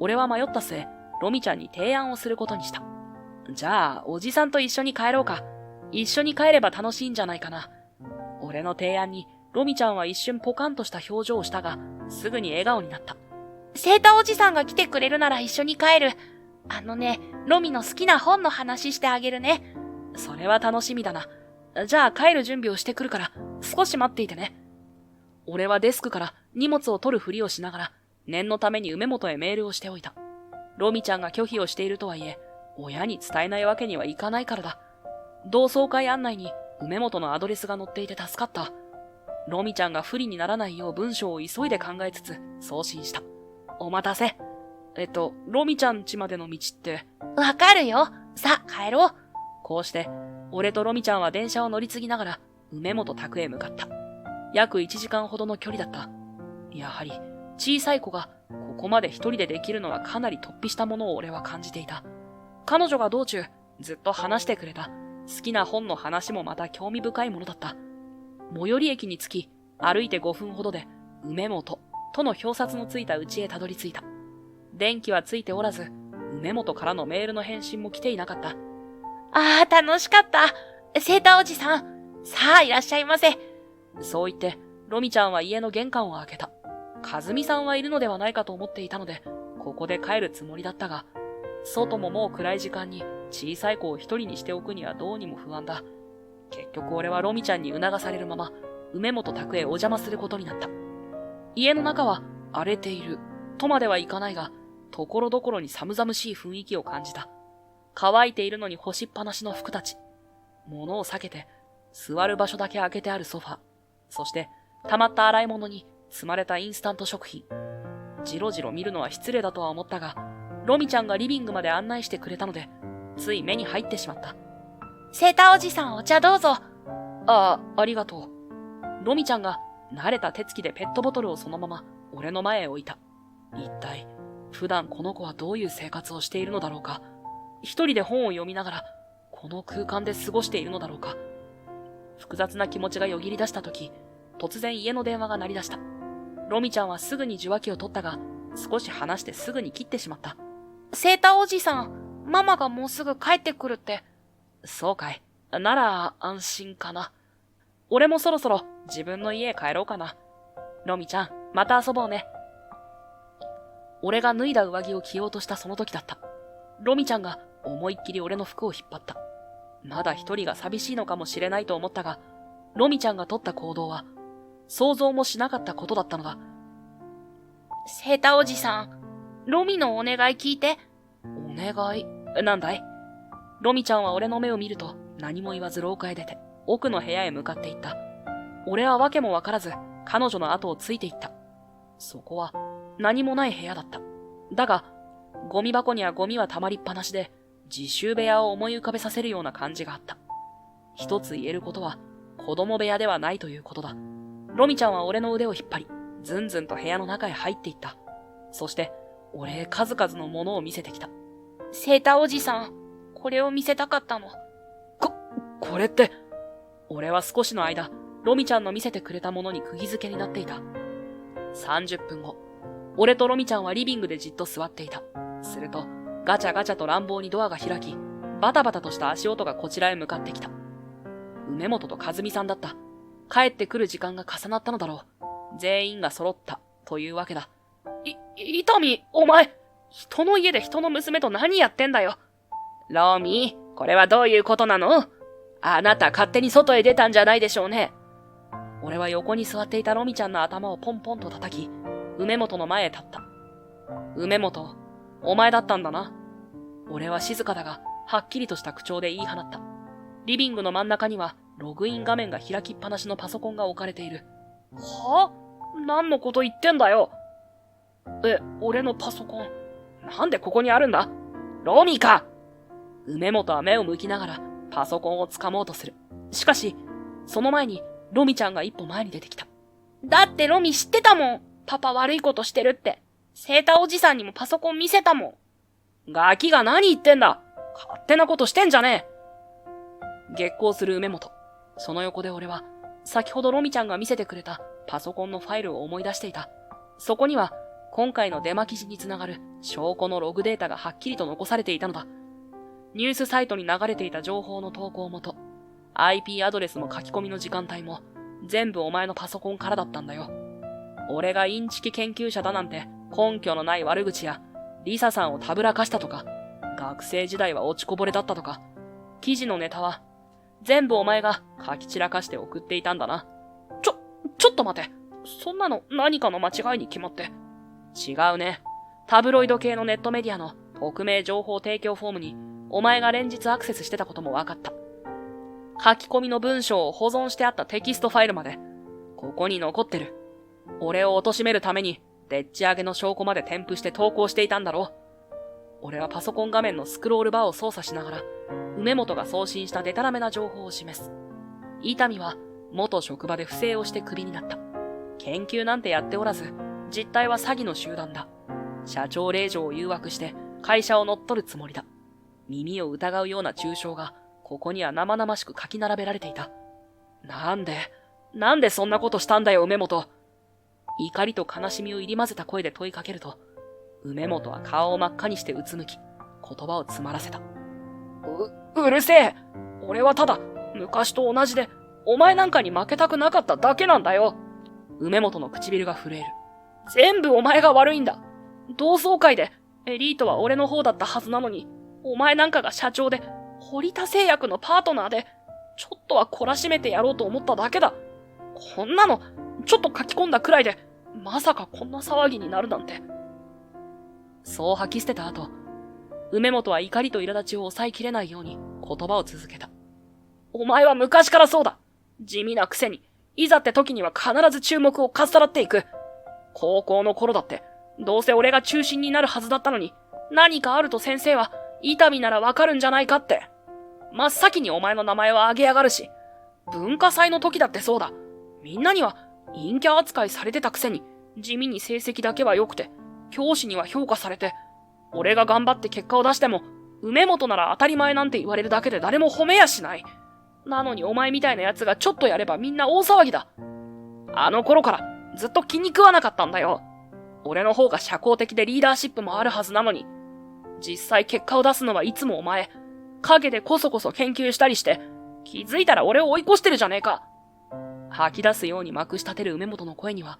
俺は迷った末、ロミちゃんに提案をすることにした。じゃあ、おじさんと一緒に帰ろうか。一緒に帰れば楽しいんじゃないかな。俺の提案に、ロミちゃんは一瞬ポカンとした表情をしたが、すぐに笑顔になった。セータおじさんが来てくれるなら一緒に帰る。ロミの好きな本の話してあげるね。それは楽しみだな。じゃあ帰る準備をしてくるから、少し待っていてね。俺はデスクから荷物を取るふりをしながら、念のために梅本へメールをしておいた。ロミちゃんが拒否をしているとはいえ、親に伝えないわけにはいかないからだ。同窓会案内に梅本のアドレスが載っていて助かった。ロミちゃんが不利にならないよう文章を急いで考えつつ送信した。お待たせ。ロミちゃん家までの道って。わかるよ。さあ、帰ろう。こうして、俺とロミちゃんは電車を乗り継ぎながら、梅本宅へ向かった。約1時間ほどの距離だった。やはり、小さい子が、ここまで一人でできるのはかなり突飛したものを俺は感じていた。彼女が道中、ずっと話してくれた、好きな本の話もまた興味深いものだった。最寄り駅に着き、歩いて5分ほどで、梅本、との表札のついた家へたどり着いた。電気はついておらず、梅本からのメールの返信も来ていなかった。ああ、楽しかった。セータおじさん。さあ、いらっしゃいませ。そう言って、ロミちゃんは家の玄関を開けた。和美さんはいるのではないかと思っていたので、ここで帰るつもりだったが、外ももう暗い時間に小さい子を一人にしておくにはどうにも不安だ。結局俺はロミちゃんに促されるまま、梅本宅へお邪魔することになった。家の中は荒れている、とまではいかないが、ところどころに寒々しい雰囲気を感じた。乾いているのに干しっぱなしの服たち。物を避けて、座る場所だけ空けてあるソファ。そして、溜まった洗い物に積まれたインスタント食品。じろじろ見るのは失礼だとは思ったが、ロミちゃんがリビングまで案内してくれたので、つい目に入ってしまった。セータおじさん、お茶どうぞ。ありがとう。ロミちゃんが慣れた手つきでペットボトルをそのまま俺の前へ置いた。一体、普段この子はどういう生活をしているのだろうか。一人で本を読みながら、この空間で過ごしているのだろうか。複雑な気持ちがよぎり出したとき、突然家の電話が鳴り出した。ロミちゃんはすぐに受話器を取ったが、少し話してすぐに切ってしまった。セータおじさん、ママがもうすぐ帰ってくるって。そうかい。なら安心かな。俺もそろそろ自分の家へ帰ろうかな。ロミちゃん、また遊ぼうね。俺が脱いだ上着を着ようとしたその時だった。ロミちゃんが思いっきり俺の服を引っ張った。まだ一人が寂しいのかもしれないと思ったが、ロミちゃんが取った行動は、想像もしなかったことだったのだ。セータおじさん、ロミのお願い聞いて。お願い？なんだい？ロミちゃんは俺の目を見ると何も言わず廊下へ出て、奥の部屋へ向かっていった。俺は訳もわからず、彼女の後をついていった。そこは何もない部屋だった。だが、ゴミ箱にはゴミは溜まりっぱなしで、自習部屋を思い浮かべさせるような感じがあった。一つ言えることは、子供部屋ではないということだ。ロミちゃんは俺の腕を引っ張り、ずんずんと部屋の中へ入っていった。そして、俺へ数々のものを見せてきた。セータおじさん、これを見せたかったの。これって。俺は少しの間、ロミちゃんの見せてくれたものに釘付けになっていた。30分後、俺とロミちゃんはリビングでじっと座っていた。すると、ガチャガチャと乱暴にドアが開き、バタバタとした足音がこちらへ向かってきた。梅本と和美さんだった。帰ってくる時間が重なったのだろう。全員が揃った、というわけだ。伊丹、お前、人の家で人の娘と何やってんだよ。ロミ、これはどういうことなの？あなた勝手に外へ出たんじゃないでしょうね。俺は横に座っていたロミちゃんの頭をポンポンと叩き、梅本の前へ立った。梅本、お前だったんだな。俺は静かだが、はっきりとした口調で言い放った。リビングの真ん中には、ログイン画面が開きっぱなしのパソコンが置かれている。は？何のこと言ってんだよ。俺のパソコン。なんでここにあるんだ？ロミか！梅本は目を向きながらパソコンを掴もうとする。しかし、その前にロミちゃんが一歩前に出てきた。だってロミ知ってたもん。パパ悪いことしてるって。セータおじさんにもパソコン見せたもん。ガキが何言ってんだ。勝手なことしてんじゃねえ。激高する梅本。その横で俺は、先ほどロミちゃんが見せてくれたパソコンのファイルを思い出していた。そこには、今回のデマ記事につながる証拠のログデータがはっきりと残されていたのだ。ニュースサイトに流れていた情報の投稿元、IP アドレスの書き込みの時間帯も、全部お前のパソコンからだったんだよ。俺がインチキ研究者だなんて根拠のない悪口や、リサさんをたぶらかしたとか、学生時代は落ちこぼれだったとか、記事のネタは、全部お前が書き散らかして送っていたんだな。ちょっと待て。そんなの何かの間違いに決まって。違うね。タブロイド系のネットメディアの匿名情報提供フォームに、お前が連日アクセスしてたことも分かった。書き込みの文章を保存してあったテキストファイルまで、ここに残ってる。俺を貶めるために、でっち上げの証拠まで添付して投稿していたんだろう。俺はパソコン画面のスクロールバーを操作しながら、梅本が送信したデタラメな情報を示す。伊丹は元職場で不正をしてクビになった。研究なんてやっておらず、実態は詐欺の集団だ。社長令嬢を誘惑して会社を乗っ取るつもりだ。耳を疑うような抽象が、ここには生々しく書き並べられていた。なんでそんなことしたんだよ、梅本。怒りと悲しみを入り混ぜた声で問いかけると、梅本は顔を真っ赤にしてうつむき、言葉を詰まらせた。うるせえ。俺はただ、昔と同じで、お前なんかに負けたくなかっただけなんだよ。梅本の唇が震える。全部お前が悪いんだ。同窓会で、エリートは俺の方だったはずなのに、お前なんかが社長で、堀田製薬のパートナーで、ちょっとは懲らしめてやろうと思っただけだ。こんなの、ちょっと書き込んだくらいで、まさかこんな騒ぎになるなんて。そう吐き捨てた後、梅本は怒りと苛立ちを抑えきれないように言葉を続けた。お前は昔からそうだ。地味なくせに、いざって時には必ず注目をかっさらっていく。高校の頃だって、どうせ俺が中心になるはずだったのに、何かあると先生は、伊丹ならわかるんじゃないかって。真っ先にお前の名前は挙げやがるし、文化祭の時だってそうだ。みんなには陰キャ扱いされてたくせに、地味に成績だけは良くて、教師には評価されて、俺が頑張って結果を出しても、梅本なら当たり前なんて言われるだけで誰も褒めやしない。なのにお前みたいな奴がちょっとやればみんな大騒ぎだ。あの頃からずっと気に食わなかったんだよ。俺の方が社交的でリーダーシップもあるはずなのに、実際結果を出すのはいつもお前、影でこそこそ研究したりして、気づいたら俺を追い越してるじゃねえか。吐き出すようにまくし立てる梅本の声には、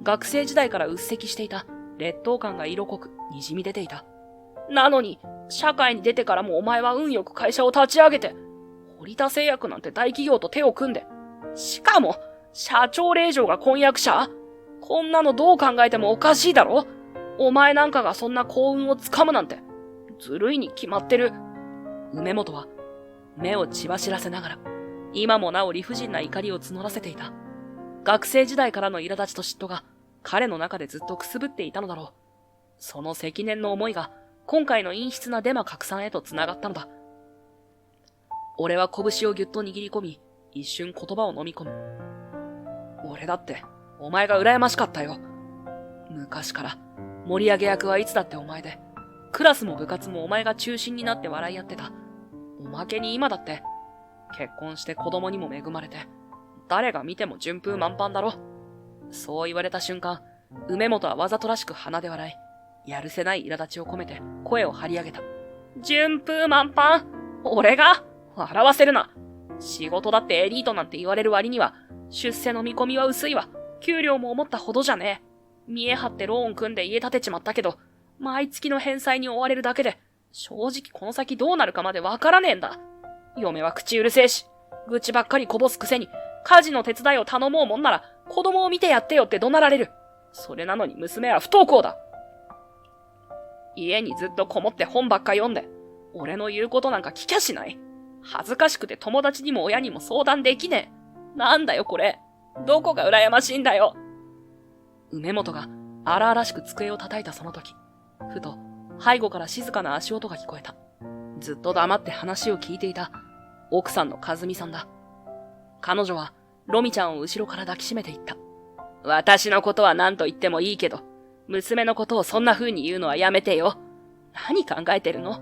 学生時代から鬱積していた劣等感が色濃く滲み出ていた。なのに、社会に出てからもお前は運よく会社を立ち上げて、堀田製薬なんて大企業と手を組んで、しかも、社長令嬢が婚約者？こんなのどう考えてもおかしいだろ？お前なんかがそんな幸運をつかむなんて、ずるいに決まってる。梅本は、目を血走らせながら、今もなお理不尽な怒りを募らせていた。学生時代からの苛立ちと嫉妬が、彼の中でずっとくすぶっていたのだろう。その積年の思いが、今回の陰湿なデマ拡散へと繋がったのだ。俺は拳をぎゅっと握り込み、一瞬言葉を飲み込む。俺だって、お前が羨ましかったよ。昔から、盛り上げ役はいつだってお前で、クラスも部活もお前が中心になって笑い合ってた。おまけに今だって、結婚して子供にも恵まれて、誰が見ても順風満帆だろ。そう言われた瞬間、梅本はわざとらしく鼻で笑い、やるせない苛立ちを込めて声を張り上げた。順風満帆？俺が？笑わせるな。仕事だってエリートなんて言われる割には、出世の見込みは薄いわ。給料も思ったほどじゃねえ。見え張ってローン組んで家建てちまったけど、毎月の返済に追われるだけで、正直この先どうなるかまでわからねえんだ。嫁は口うるせえし、愚痴ばっかりこぼすくせに、家事の手伝いを頼もうもんなら、子供を見てやってよって怒鳴られる。それなのに娘は不登校だ。家にずっとこもって本ばっか読んで、俺の言うことなんか聞きゃしない。恥ずかしくて友達にも親にも相談できねえ。なんだよこれ。どこが羨ましいんだよ。梅本が荒々しく机を叩いたその時、ふと背後から静かな足音が聞こえた。ずっと黙って話を聞いていた奥さんの和美さんだ。彼女はロミちゃんを後ろから抱きしめていった。私のことは何と言ってもいいけど、娘のことをそんな風に言うのはやめてよ。何考えてるの？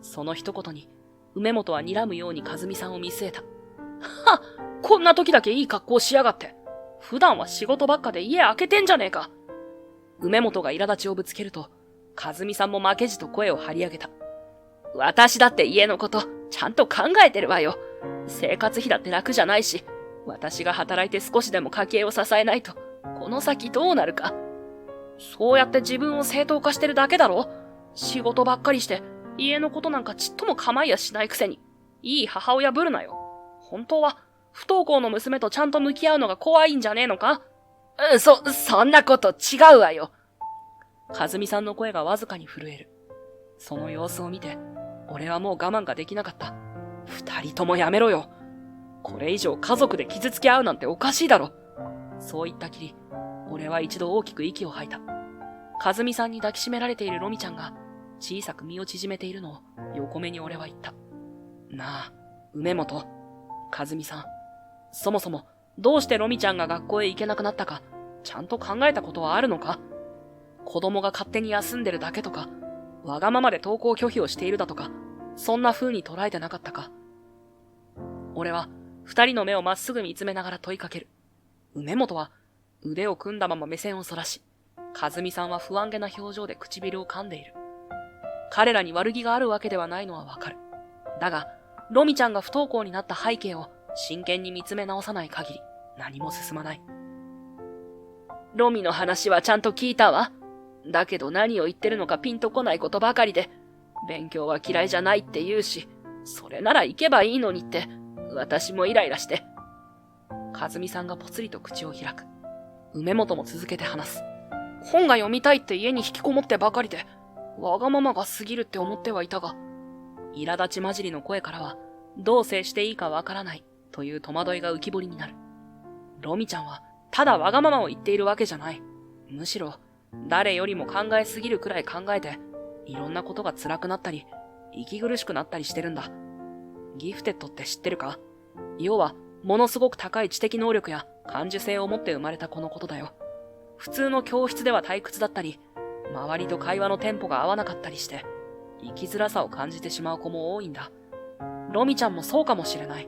その一言に梅本は睨むように和美さんを見据えた。はっ、こんな時だけいい格好しやがって。普段は仕事ばっかで家開けてんじゃねえか。梅本が苛立ちをぶつけると、和美さんも負けじと声を張り上げた。私だって家のことちゃんと考えてるわよ。生活費だって楽じゃないし、私が働いて少しでも家計を支えないと、この先どうなるか。そうやって自分を正当化してるだけだろ。仕事ばっかりして、家のことなんかちっとも構いやしないくせに、いい母親ぶるなよ。本当は、不登校の娘とちゃんと向き合うのが怖いんじゃねえのか？そんなこと違うわよ。和美さんの声がわずかに震える。その様子を見て、俺はもう我慢ができなかった。二人ともやめろよ。これ以上家族で傷つけ合うなんておかしいだろ。そう言ったきり、俺は一度大きく息を吐いた。和美さんに抱きしめられているロミちゃんが、小さく身を縮めているのを横目に俺は言った。なあ、梅本、和美さん。そもそも、どうしてロミちゃんが学校へ行けなくなったか、ちゃんと考えたことはあるのか？子供が勝手に休んでるだけとか、わがままで登校拒否をしているだとか、そんな風に捉えてなかったか？俺は、二人の目をまっすぐ見つめながら問いかける。梅本は、腕を組んだまま目線をそらし、和美さんは不安げな表情で唇を噛んでいる。彼らに悪気があるわけではないのはわかる。だが、ロミちゃんが不登校になった背景を真剣に見つめ直さない限り、何も進まない。ロミの話はちゃんと聞いたわ。だけど何を言ってるのかピンとこないことばかりで、勉強は嫌いじゃないって言うし、それなら行けばいいのにって、私もイライラして。和美さんがぽつりと口を開く。梅本も続けて話す。本が読みたいって家に引きこもってばかりで、わがままが過ぎるって思ってはいたが、苛立ち混じりの声からは、どう接していいかわからないという戸惑いが浮き彫りになる。ロミちゃんは、ただわがままを言っているわけじゃない。むしろ、誰よりも考えすぎるくらい考えて、いろんなことが辛くなったり、息苦しくなったりしてるんだ。ギフテッドって知ってるか？要は、ものすごく高い知的能力や感受性を持って生まれた子のことだよ。普通の教室では退屈だったり、周りと会話のテンポが合わなかったりして、生きづらさを感じてしまう子も多いんだ。ロミちゃんもそうかもしれない。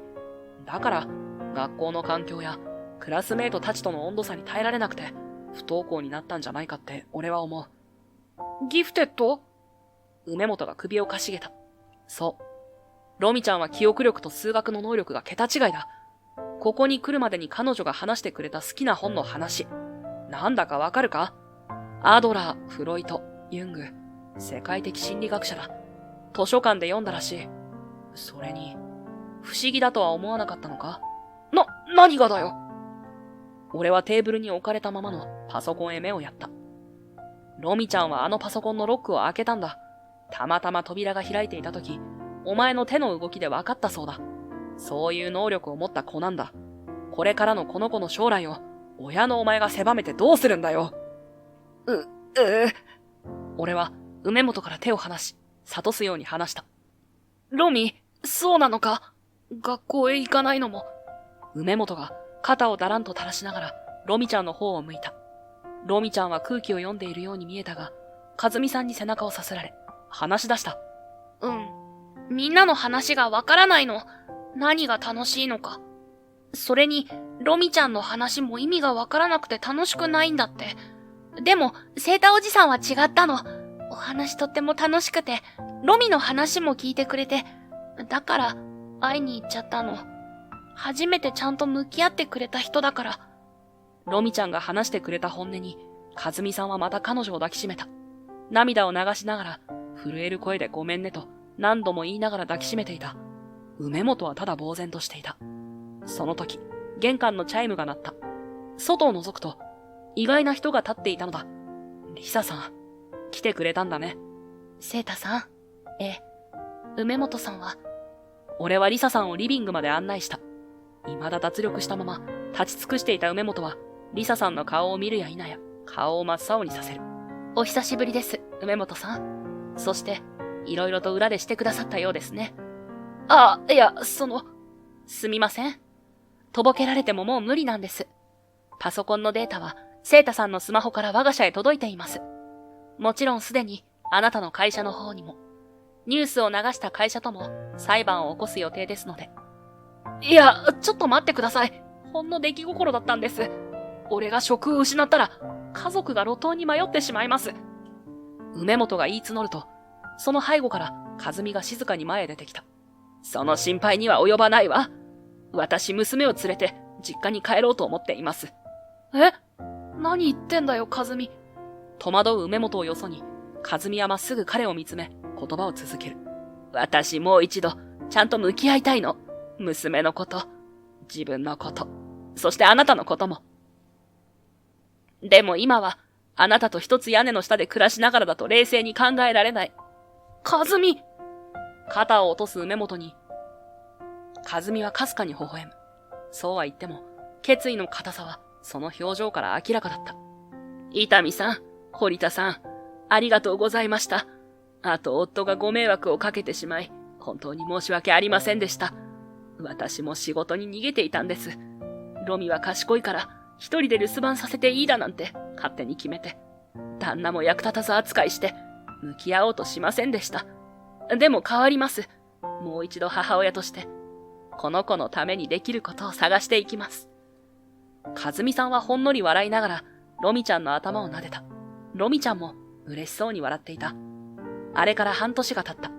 だから、学校の環境やクラスメートたちとの温度差に耐えられなくて、不登校になったんじゃないかって俺は思う。ギフテッド？梅本が首をかしげた。そう。ロミちゃんは記憶力と数学の能力が桁違いだ。ここに来るまでに彼女が話してくれた好きな本の話。なんだかわかるか？アドラー、フロイト、ユング、世界的心理学者だ。図書館で読んだらしい。それに、不思議だとは思わなかったのか？何がだよ。俺はテーブルに置かれたままのパソコンへ目をやった。ロミちゃんはあのパソコンのロックを開けたんだ。たまたま扉が開いていたとき、お前の手の動きで分かったそうだ。そういう能力を持った子なんだ。これからのこの子の将来を、親のお前が狭めてどうするんだよ。俺は梅本から手を離し、諭すように話した。ロミ、そうなのか？学校へ行かないのも。梅本が肩をだらんと垂らしながら、ロミちゃんの方を向いた。ロミちゃんは空気を読んでいるように見えたが、和美さんに背中をさすられ、話し出した。みんなの話がわからないの。何が楽しいのか。それに、ロミちゃんの話も意味がわからなくて楽しくないんだって。でも、セータおじさんは違ったの。お話とっても楽しくて、ロミの話も聞いてくれて、だから、会いに行っちゃったの。初めてちゃんと向き合ってくれた人だから。ロミちゃんが話してくれた本音に、和美さんはまた彼女を抱きしめた。涙を流しながら、震える声でごめんねと何度も言いながら抱きしめていた。梅本はただ呆然としていた。その時、玄関のチャイムが鳴った。外を覗くと、意外な人が立っていたのだ。リサさん、来てくれたんだね。セータさん。梅本さんは。俺はリサさんをリビングまで案内した。未だ脱力したまま、立ち尽くしていた梅本は、リサさんの顔を見るや否や、顔を真っ青にさせる。お久しぶりです、梅本さん。そして、いろいろと裏でしてくださったようですね。いや、すみません。とぼけられてももう無理なんです。パソコンのデータは、セータさんのスマホから我が社へ届いています。もちろんすでに、あなたの会社の方にも、ニュースを流した会社とも、裁判を起こす予定ですので。いや、ちょっと待ってください。ほんの出来心だったんです。俺が職を失ったら、家族が路頭に迷ってしまいます。梅本が言い募ると、その背後から、和美が静かに前へ出てきた。その心配には及ばないわ。私、娘を連れて、実家に帰ろうと思っています。何言ってんだよ、和美。戸惑う梅本をよそに、和美はまっすぐ彼を見つめ、言葉を続ける。私もう一度、ちゃんと向き合いたいの。娘のこと、自分のこと、そしてあなたのことも。でも今は、あなたと一つ屋根の下で暮らしながらだと冷静に考えられない。和美！肩を落とす梅本に、和美はかすかに微笑む。そうは言っても、決意の固さは、その表情から明らかだった。伊丹さん、堀田さん、ありがとうございました。あと夫がご迷惑をかけてしまい、本当に申し訳ありませんでした。私も仕事に逃げていたんです。ロミは賢いから、一人で留守番させていいだなんて勝手に決めて、旦那も役立たず扱いして、向き合おうとしませんでした。でも変わります。もう一度母親として、この子のためにできることを探していきます。和美さんはほんのり笑いながら、ロミちゃんの頭を撫でた。ロミちゃんも嬉しそうに笑っていた。あれから半年が経った。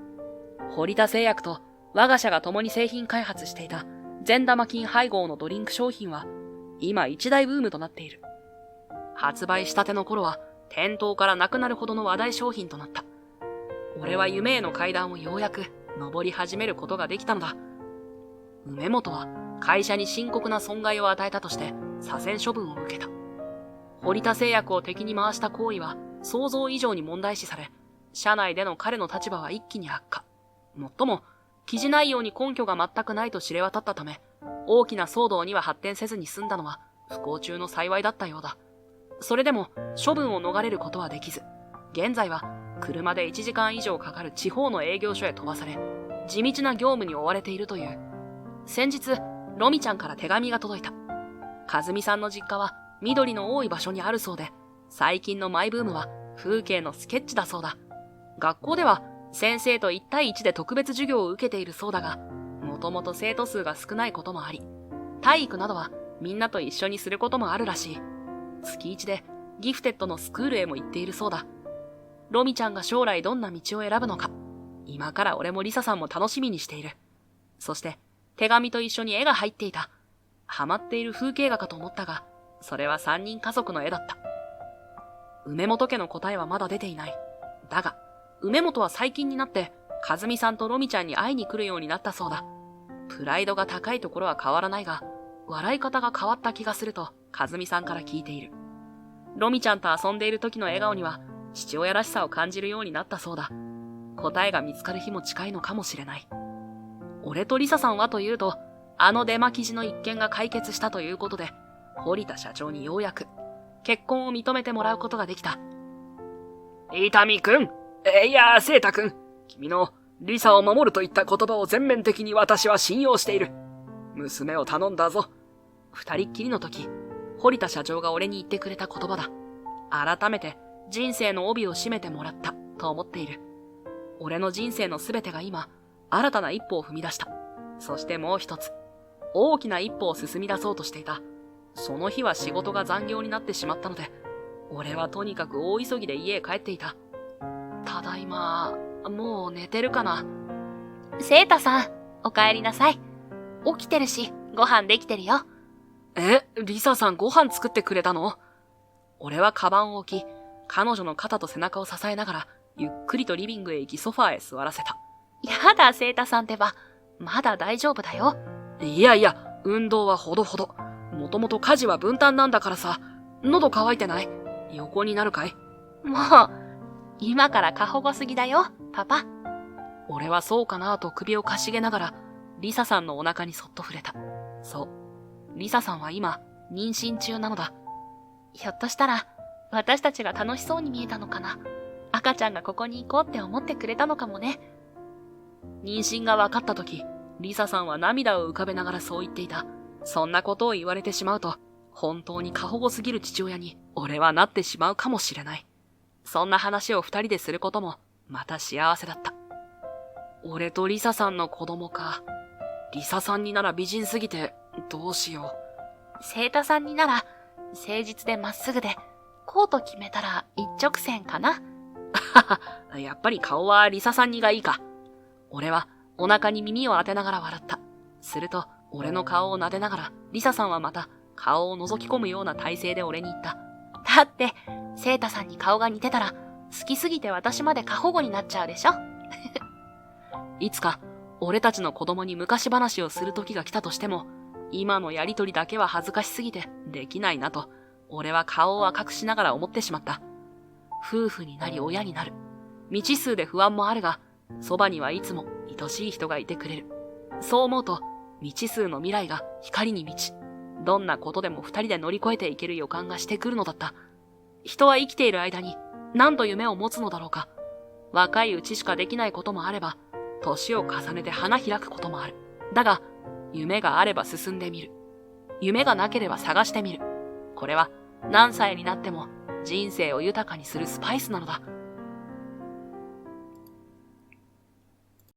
堀田製薬と我が社が共に製品開発していた善玉菌配合のドリンク商品は、今一大ブームとなっている。発売したての頃は、店頭からなくなるほどの話題商品となった。俺は夢への階段をようやく登り始めることができたのだ。梅本は会社に深刻な損害を与えたとして左遷処分を受けた。堀田製薬を敵に回した行為は想像以上に問題視され、社内での彼の立場は一気に悪化。もっとも、記事内容に根拠が全くないと知れ渡ったため、大きな騒動には発展せずに済んだのは不幸中の幸いだったようだ。それでも処分を逃れることはできず、現在は車で1時間以上かかる地方の営業所へ飛ばされ、地道な業務に追われているという。先日、ロミちゃんから手紙が届いた。和美さんの実家は緑の多い場所にあるそうで、最近のマイブームは風景のスケッチだそうだ。学校では先生と1対1で特別授業を受けているそうだが、もともと生徒数が少ないこともあり、体育などはみんなと一緒にすることもあるらしい。月1でギフテッドのスクールへも行っているそうだ。ロミちゃんが将来どんな道を選ぶのか、今から俺もリサさんも楽しみにしている。そして手紙と一緒に絵が入っていた。ハマっている風景画かと思ったが、それは3人家族の絵だった。梅本家の答えはまだ出ていない。だが、梅本は最近になって、和美さんとロミちゃんに会いに来るようになったそうだ。プライドが高いところは変わらないが、笑い方が変わった気がすると、和美さんから聞いている。ロミちゃんと遊んでいる時の笑顔には、父親らしさを感じるようになったそうだ。答えが見つかる日も近いのかもしれない。俺とリサさんはというと、あのデマ記事の一件が解決したということで、堀田社長にようやく、結婚を認めてもらうことができた。伊丹くん、セイタくん、君のリサを守るといった言葉を全面的に私は信用している。娘を頼んだぞ。二人っきりの時、堀田社長が俺に言ってくれた言葉だ。改めて人生の帯を締めてもらったと思っている。俺の人生のすべてが今、新たな一歩を踏み出した。そしてもう一つ、大きな一歩を進み出そうとしていた。その日は仕事が残業になってしまったので、俺はとにかく大急ぎで家へ帰っていた。ただいま、もう寝てるかな。セータさん、お帰りなさい。起きてるし、ご飯できてるよ。リサさんご飯作ってくれたの？俺はカバンを置き、彼女の肩と背中を支えながらゆっくりとリビングへ行きソファーへ座らせた。やだ、セータさんってば。まだ大丈夫だよ。いやいや、運動はほどほど。もともと家事は分担なんだからさ。喉乾いてない？横になるかい？もう、今から過保護すぎだよ、パパ。俺はそうかなと首をかしげながら、リサさんのお腹にそっと触れた。そう。リサさんは今、妊娠中なのだ。ひょっとしたら、私たちが楽しそうに見えたのかな。赤ちゃんがここに行こうって思ってくれたのかもね。妊娠が分かった時、リサさんは涙を浮かべながらそう言っていた。そんなことを言われてしまうと、本当に過保護すぎる父親に俺はなってしまうかもしれない。そんな話を二人ですることもまた幸せだった。俺とリサさんの子供か。リサさんになら美人すぎてどうしよう。セータさんになら誠実でまっすぐで、こうと決めたら一直線かな。やっぱり顔はリサさんにがいいか。俺はお腹に耳を当てながら笑った。すると俺の顔を撫でながらリサさんはまた顔を覗き込むような体勢で俺に言った。だって、セータさんに顔が似てたら、好きすぎて私まで過保護になっちゃうでしょ。いつか、俺たちの子供に昔話をする時が来たとしても、今のやりとりだけは恥ずかしすぎてできないなと、俺は顔を赤くしながら思ってしまった。夫婦になり親になる。未知数で不安もあるが、そばにはいつも愛しい人がいてくれる。そう思うと、未知数の未来が光に満ち、どんなことでも二人で乗り越えていける予感がしてくるのだった。人は生きている間に何と夢を持つのだろうか。若いうちしかできないこともあれば、年を重ねて花開くこともある。だが、夢があれば進んでみる。夢がなければ探してみる。これは何歳になっても人生を豊かにするスパイスなのだ。